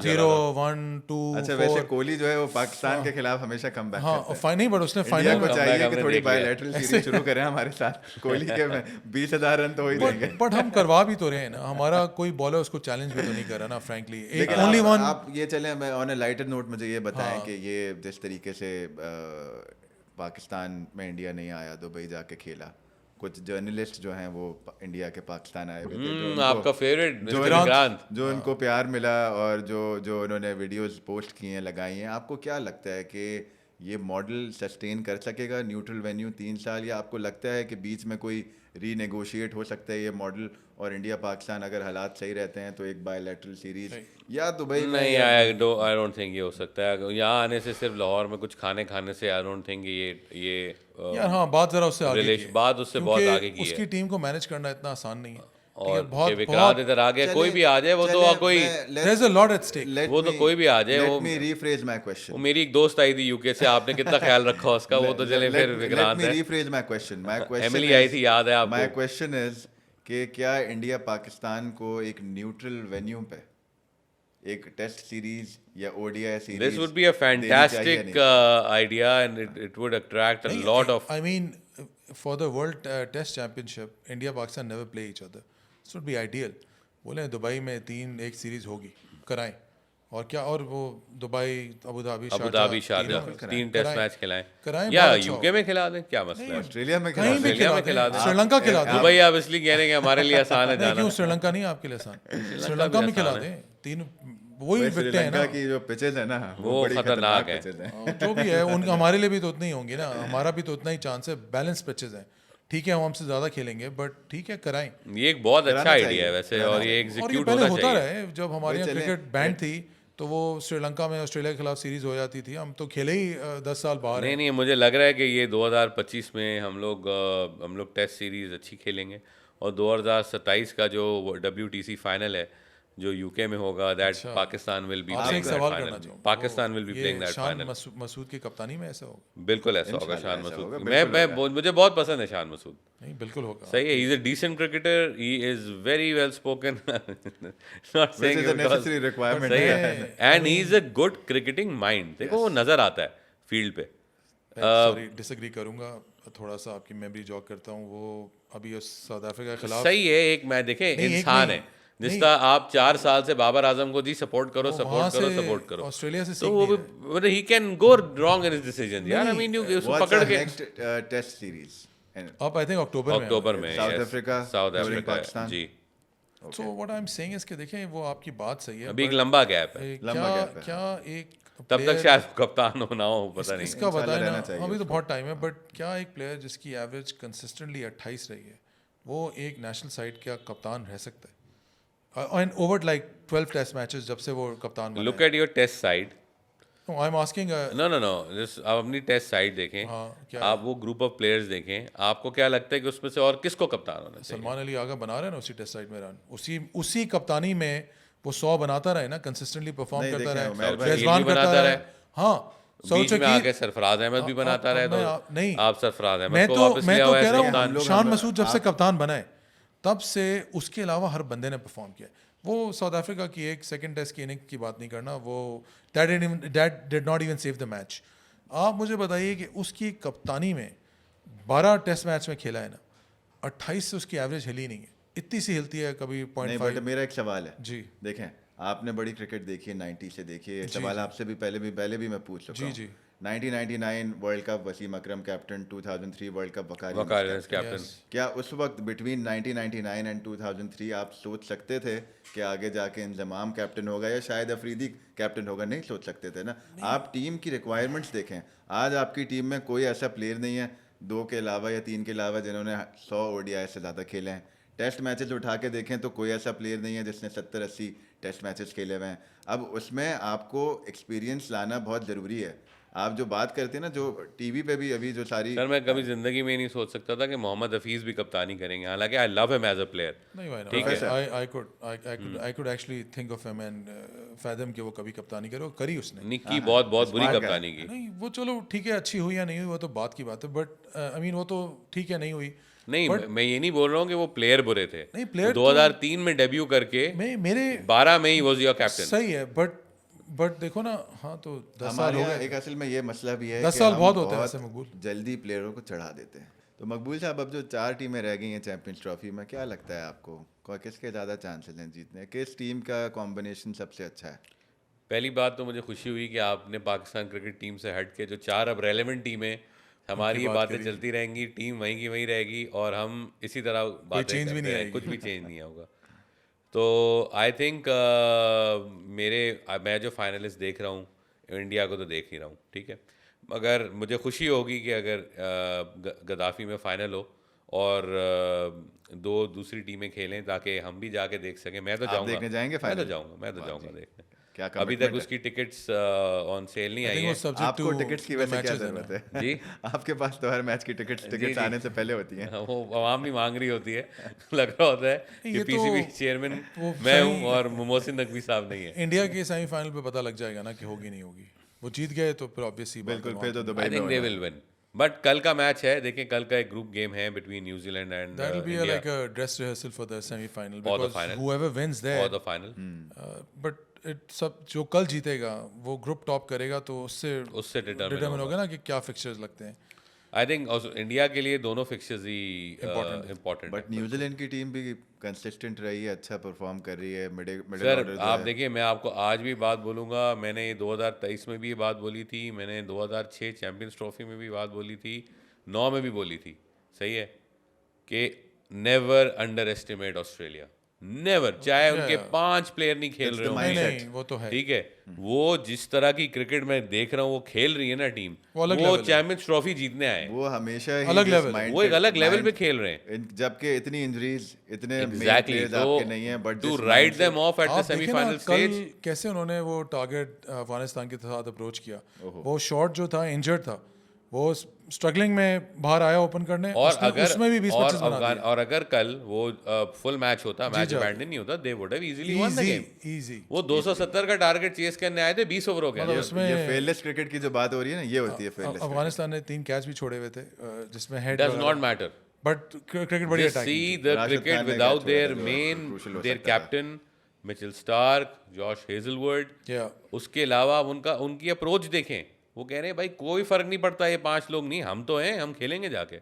0, 1, 2, अच्छा 4। वैसे कोहली जो है वो पाकिस्तान के खिलाफ हमेशा कम बैक हाँ, करता है। फाइनल, बट उसने इंडिया फाइनल को में चाहिए हमने कि थोड़ी देख लिया। बायलैटरल सीरीज शुरू करें हमारे साथ। कोहली के में 20,000 रन तो हो ही जाएंगे। बट हम करवा भी तो रहे हैं ना, हमारा कोई बॉलर उसको चैलेंज भी तो नहीं कर रहा ना, फ्रैंकली। एक लेकिन ओनली वन। आप ये चलें, मैं ऑन अ लाइटर नोट मुझे ये बताएं कि ये जिस तरीके से पाकिस्तान में इंडिया नहीं आया, दुबई जाके खेला, कुछ जर्नलिस्ट जो हैं वो इंडिया के पाकिस्तान आए हुए थे, जो उनको- आपका फेवरेट जो मिस्टर विक्रांत, जो उनको प्यार मिला और जो उन्होंने वीडियोस पोस्ट किए हैं, लगाई हैं, आपको क्या लगता है कि ये मॉडल सस्टेन कर सकेगा न्यूट्रल वेन्यू 3 साल, या आपको लगता है कि बीच में कोई रीनेगोशिएट हो सकता है ये मॉडल, और इंडिया पाकिस्तान अगर हालात सही रहते हैं तो एक बायलैटरल सीरीज या दुबई में नहीं, आई डोंट थिंक ये हो सकता है। यहाँ आने से सिर्फ लाहौर में कुछ खाने से आई डोंट थिंक ये यार हाँ, बात जरा उससे आगे की है। बात उससे बहुत क्योंकि आगे की है। उसकी टीम को मैनेज करना इतना आसान नहीं है। और कि विक्रांत इधर आ गया, कोई भी आ जाए, वो तो कोई There is a lot at stake. वो तो कोई भी आ जाए। लेट वो मी रीफ्रेज माय क्वेश्चन। वो मेरी एक दोस्त आई थी यूके से, आपने कितना ख्याल रखा उसका, वो तो चले फिर विक्रांत है। Rephrase my question. My question एमिली आई थी, याद है आपको? माय क्वेश्चन इज कि क्या इंडिया पाकिस्तान को एक न्यूट्रल वेन्यू पे एक टेस्ट सीरीज या ODI series, This would be a fantastic idea and it would attract a lot of. I mean, for the World Test Championship, India Pakistan never play each other. This would be ideal. बोले दुबई में 3-1 सीरीज होगी, कराएं, और क्या, और वो दुबई, अबू धाबी, शारजा 3 टेस्ट मैच खिलाएं कराएं, या बहुत अच्छा यूके में खिला दें, क्या मसला है? ऑस्ट्रेलिया में कहीं भी ऑस्ट्रेलिया में खिला खिला दें, दें। श्रीलंका खिला दें। दुबई आप इसलिए कह रहे हैं कि हमारे लिए आसान है नहीं, जाना। क्यों श्रीलंका नहीं आपके लिए आसान? श्रीलंका में खिला दें, 3 वही बिकते हैं श्रीलंका ना। की जो पिचेज है ना वो बड़ी खतरनाक है। पिचेज है। जो भी है उनका हमारे लिए भी तो उतनी ही होंगी ना, हमारा भी तो उतना ही चांस है। बैलेंस पिचेस हैं, ठीक है, हम हमसे ज़्यादा खेलेंगे, बट ठीक है, कराएं। ये एक बहुत अच्छा कराना आइडिया चाहिए, है वैसे, कराना और ये चाहिए। और ये एग्जीक्यूट पहले होना होता चाहिए। रहे, जब हमारे यहाँ चलें, क्रिकेट बैन थी तो वो श्रीलंका में ऑस्ट्रेलिया के खिलाफ सीरीज हो जाती थी, हम तो खेले ही 10 साल बाहर नहीं हैं। नहीं, मुझे लग रहा है कि ये 2025 में हम लोग टेस्ट सीरीज अच्छी खेलेंगे, और 2027 का जो WTC फाइनल है जो यूके में होगा, दैट पाकिस्तान विल बी आपसे प्लेइंग एक दैट सवाल करना फाइनल। चाहूँ, पाकिस्तान विल बी ये प्लेइंग दैट शान फाइनल। मसूद की कप्तानी में ऐसा होगा? बिल्कुल ऐसा होगा। इंशाल्लाह शान ऐसा मसूद, होगा, मैं बिल्कुल होगा। मुझे बहुत पसंद है शान मसूद। नहीं, बिल्कुल होगा। सही है, he is a decent cricketer, he is very well spoken, not Which saying is a necessary requirement. सही मैं- है, and he is a good cricketing mind. देखो वो नजर आता है फील्ड पे। सॉरी, डिसएग्री करूंगा थोड़ा सा, आपकी मेमोरी जॉग करता हूँ। वो अभी उस साउथ अफ्रीका के खिलाफ सही है, एक मैच देखें, नहीं, एक इंसान नहीं, है जिसका आप 4 साल से बाबर आजम को जी सपोर्ट करो, वहाँ सपोर्ट करो, से सपोर्ट करो, ऑस्ट्रेलिया से तो सीख वो नहीं भी he can go wrong in his decision यार। आई मीन उसको What's पकड़ our के next test series? And अब आई थिंक अक्टूबर में South yes, Africa, south during Africa Pakistan? जी। So what I am saying is कि देखें, वो आपकी बात सही है, अभी एक but लंबा गैप है, लंबा क्या gap है। क्या एक तब तक player- शायद कप्तान होना हो, पता नहीं। इसका इंशाल्लाह बताए ना, रहना चाहिए अभी तो बहुत टाइम है, बट क्या एक प्लेयर जिसकी एवरेज कंसिस्टेंटली 28 रही है, वो एक नेशनल साइड का कप्तान रह सकता है? And over like 12 test matches जब से वो कप्तान बना look at your test side. I am asking. No no no, आप अपनी टेस्ट साइड देखें, हाँ, क्या आप वो ग्रुप ऑफ प्लेयर्स देखें, आपको क्या लगता है कि उसमें से और किसको कप्तान होना चाहिए? सलमान अली आगा बना रहे हैं ना उसी टेस्ट साइड में रन, उसी कप्तानी में वो 100 बनाता रहे ना, कंसिस्टेंटली परफॉर्म नहीं, करता देखें, उमैर रहे, भाई, मेजबान ये भी करता बनाता रहे। रहे। हाँ, बीच में आके सरफराज अहमद भी बनाता रहे, नहीं, तो आप सरफराज मैं अहमद को तो वापस मैं ले तो आओ कह एज रहा कप्तान। हूँ, शान मसूद जब से कप्तान बनाए तब से उसके अलावा हर बंदे ने परफॉर्म किया। वो साउथ अफ्रीका की एक सेकंड टेस्ट की इनिंग की बात नहीं करना, वो that did not even save the match. आप मुझे बताइए कि उसकी कप्तानी में 12 टेस्ट मैच में खेला है ना, 28 से उसकी एवरेज हिली नहीं है, इतनी सी हिलती है कभी नहीं, 0.5। बट मेरा एक सवाल है जी देखें, आपने बड़ी क्रिकेट देखी है, 90 से देखी है, सवाल आपसे भी पहले भी मैं पूछ सकता हूँ। जी। 1999 वर्ल्ड कप वसीम अकरम captain, 2003 world cup वकारियस Waqari captain. क्या उस वक्त बिटवीन 1999 एंड 2003 आप सोच सकते थे कि आगे जाके इंजमाम कैप्टन होगा या शायद अफरीदी कैप्टन होगा? नहीं सोच सकते थे ना। आप टीम की रिक्वायरमेंट्स देखें, आज आपकी टीम में कोई ऐसा प्लेयर नहीं है 2 के अलावा या 3 के अलावा जिन्होंने 100 ODI से ज़्यादा खेले हैं। टेस्ट मैचेस उठा के देखें तो कोई ऐसा प्लेयर नहीं है जिसने 70-80 टेस्ट मैचेस खेले हुए हैं। अब उसमें आपको एक्सपीरियंस लाना बहुत ज़रूरी है। आप जो बात करते हैं ना, जो टीवी पे भी अभी जो सारी सर मैं कभी जिंदगी में नहीं सोच सकता था कि मोहम्मद हफीज भी कप्तानी करेंगे, हालांकि I love him as a player. नहीं भाई, ठीक है। I could actually think of him and fathom कि वो कभी कप्तानी करे, वो करी उसने। निक्की बहुत बहुत बुरी smart guy। कप्तानी की। नहीं, वो चलो ठीक है, अच्छी हुई या नहीं हुई वो तो बात की बात है, बट आई मीन वो तो ठीक है, नहीं हुई। नहीं, मैं ये नहीं बोल रहा हूँ कि वो प्लेयर बुरे थे। नहीं, player 2003 में डेब्यू करके मेरे 12 में ही वॉज योर कैप्टन। सही है, बट देखो ना, हाँ तो 10 साल हमारे हो यहाँ गए। एक असल में ये मसला भी है 10 कि साल हम बहुत होते हैं वैसे मकबूल। जल्दी प्लेयरों को चढ़ा देते हैं। तो मकबूल साहब, अब जो 4 टीमें रह गई हैं चैंपियंस ट्रॉफी में, क्या लगता है आपको किसके ज़्यादा चांसेस हैं जीतने? किस टीम का कॉम्बिनेशन सबसे अच्छा है? पहली बात तो मुझे खुशी हुई कि आपने पाकिस्तान क्रिकेट टीम से हट के जो 4 अब रेलेवेंट टीमें, हमारी ये बात बातें करी। चलती रहेंगी, टीम वहीं की वहीं रहेगी और हम इसी तरह बातें change भी करते नहीं रहेंगे, आएगी। कुछ भी चेंज नहीं होगा। तो आई थिंक मैं जो फाइनलिस्ट देख रहा हूँ, इंडिया को तो देख ही रहा हूँ, ठीक है, मगर मुझे खुशी होगी कि अगर गद्दाफी में फ़ाइनल हो और 2 दूसरी टीमें खेलें ताकि हम भी जाके देख सकें। मैं तो आप जाऊँगा, देखने जाएंगे मैं तो फाइनल? जाऊँगा देखने। क्या अभी तक commitment है? उसकी टिकट्स ऑन सेल नहीं I आई think हैं। वो subject आपको to टिकट्स की the वैसे क्या matches है ना। जरूरत है? जी आपके पास तो हर मैच की टिकट्स जी। आने से पहले होती हैं। वो आवाम भी मांग रही होती है। लग रहा होता है कि ये तो पीसीबी चेयरमैन वो मैं सही- हूँ और मोहसिन नकवी साहब नहीं है। इंडिया के सेमीफाइनल पे पता लग जाएगा ना कि होगी नहीं होगी। वो जीत गए तो फिर ऑब्वियसली बिल्कुल, फिर तो आई दुबई थिंक में दे होना है। विल विन, बट कल का मैच है, देखें कल का एक ग्रुप गेम है between New Zealand and that will be India like a dress rehearsal for the semifinal For the because final. whoever wins for there the final. But it सब जो कल जीतेगा वो ग्रुप टॉप करेगा, तो उससे उससे determine डिटरमिन होगा ना कि क्या फिक्चर्स लगते हैं। आई थिंक इंडिया के लिए दोनों fixtures he important but New Zealand की टीम भी कंसिस्टेंट रही है, अच्छा परफॉर्म कर रही है। मिडिल सर ऑर्डर आप देखिए, मैं आपको आज भी बात बोलूँगा, मैंने ये 2023 में भी ये बात बोली थी, मैंने 2006 चैम्पियंस ट्रॉफी में भी बात बोली थी, 9 में भी बोली थी, सही है, कि never under estimate Australia, never, चाहे उनके 5 प्लेयर नहीं खेल रहे नहीं हो, नहीं वो तो है। ठीक है, वो जिस तरह की क्रिकेट में देख रहा हूँ वो खेल रही है ना टीम, वो अलग वो level है। चैंपियंस ट्रॉफी जीतने आए, वो हमेशा ही अलग जिस level है। mind वो एक पे- अलग लेवल mind- पे खेल रहे हैं। जबकि इतनी इंजरीज, इतने main एग्जैक्टली, players तो आपके नहीं है, but to write them off at the आप देखें ना सेमीफाइनल कल स्टेज। कैसे उन्होंने वो टारगेट अफगानिस्तान के साथ अप्रोच किया, वो शॉट जो था इंजर्ड था, वो स्ट्रगलिंग में बाहर आया ओपन करने, और उसने अगर उसमें भी 20-25 बना दिए। और अगर कल वो फुल मैच होता, मैच अबैंडन नहीं होता, they would have easily one the game. Easy वो 270 का टारगेट चेस करने आए थे, 20 ओवर हो गया। उसमें ये फेयरलेस क्रिकेट की जो बात हो रही है ना, ये होती है फेयरलेस। अफगानिस्तान ने 3 कैच भी छोड़े हुए थे जिसमें head does not matter, but cricket बड़ी just अटैकिंग see थी। the राशिद cricket खान ने without क्या छोड़ा their था जो main, crucial हो their सकता था। captain Mitchell Starc, Josh Hazlewood, या उसके अलावा उनकी अप्रोच देखें, वो कह रहे हैं भाई कोई फर्क नहीं पड़ता, ये 5 लोग नहीं, हम तो हैं, हम खेलेंगे जाके।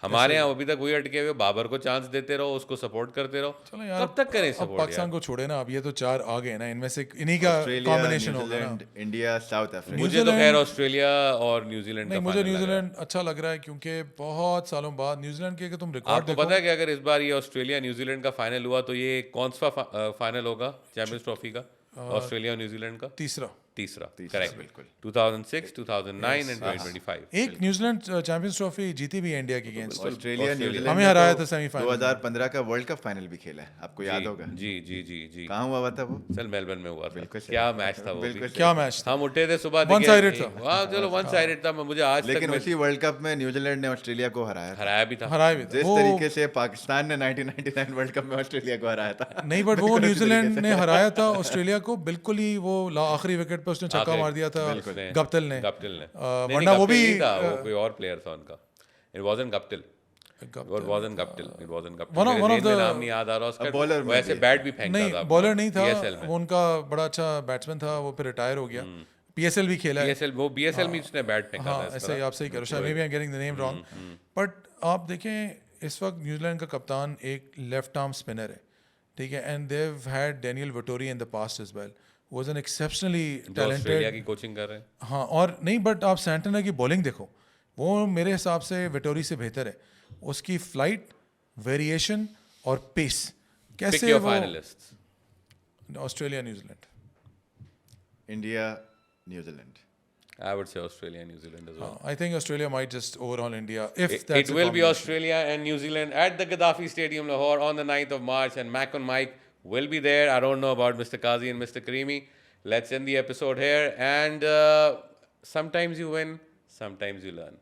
हमारे यहाँ अभी तक वही अटके हुए, बाबर को चांस देते रहो, उसको सपोर्ट करते रहो, चलो यार, कब तक करें अब सपोर्ट? पाकिस्तान को छोड़े ना, अब ये तो 4 आ गए ना, इनमें से इन्हीं का ऑस्ट्रेलिया, कॉम्बिनेशन होगा ना। New Zealand, India, south Africa. मुझे तो खैर ऑस्ट्रेलिया और न्यूजीलैंड नहीं, का मुझे final लग रहा है। न्यूजीलैंड अच्छा लग रहा है क्योंकि बहुत सालों बाद न्यूजीलैंड के तुम रिकॉर्ड आपको देखो। पता है कि अगर इस बार ये ऑस्ट्रेलिया न्यूजीलैंड का फाइनल हुआ तो ये कौन सा फाइनल होगा चैंपियंस ट्रॉफी का? ऑस्ट्रेलिया और न्यूजीलैंड का तीसरा तीसरा, करेक्ट, बिल्कुल। 2006, 2009 एंड 2025। एक न्यूजीलैंड चैंपियंस ट्रॉफी जीती भी है इंडिया की अगेंस्ट। ऑस्ट्रेलिया न्यूजीलैंड हमें हराया था सेमीफाइनल में। 2015 का वर्ल्ड कप फाइनल भी खेला है, आपको याद होगा। जी जी जी जी, कहाँ हुआ हुआ था वो? सर मेलबर्न में हुआ था। बिल्कुल सही। क्या मैच था वो भी। बिल्कुल सही। क्या मैच था? हम उठे थे सुबह, One-sided था। हाँ चलो वन साइडेड था, मुझे आज तक लेकिन उसी वर्ल्ड कप में न्यूजीलैंड ने ऑस्ट्रेलिया को हराया था। हराया भी था। हराए भी थे जिस वो। तरीके से पाकिस्तान ने 1999 वर्ल्ड कप में ऑस्ट्रेलिया को हराया था। नहीं, बट वो न्यूजीलैंड ने हराया था ऑस्ट्रेलिया को, बिल्कुल ही वो आखिरी विकेट पे उसने छक्का मार दिया था गप्टिल ने। वरना वो भी था, वो कोई और प्लेयर था उनका। It wasn't Guptill, it wasn't Guptill, it wasn't Guptill. One of मेरे the- नाम नहीं याद आ रहा उसका। bowler में वैसे भी। बैट भी फेंकता नहीं, था। बॉलर नहीं था PSL में। वो, उनका बड़ा अच्छा बैट्समैन था, वो फिर रिटायर हो गया। पीएसएल भी खेला है। BSL, वो BSL में उसने बैट फेंका हाँ, था इस ऐसे तरह। ही आप सही कह रहे हो, शायद maybe I am getting the name wrong, but आप देखें इस वक्त न्यूजीलैंड का कप्तान एक लेफ्ट आर्म स्पिनर है, ठीक है, and they have had Daniel Vettori in the past as well, was an exceptionally जो ऑस्ट्रेलिया टैलेंटेड। की कोचिंग कर रहे हैं। हाँ, और नहीं, बट आप सैंटनर की बॉलिंग देखो, वो मेरे हिसाब से विटोरी से बेहतर है। उसकी फ्लाइट, वेरिएशन और पेस, Pick कैसे your वो finalists. Australia New Zealand. India, New Zealand. I would say Australia and New Zealand as well. I think Australia might just overhaul India if It that's a will be combination. Australia and New Zealand at the Gaddafi Stadium, Lahore, on the 9th of March, and Mac on Mike will be there. I don't know about Mr. Kazi and Mr. Karimi. Let's end the episode here. And sometimes you win, sometimes you learn.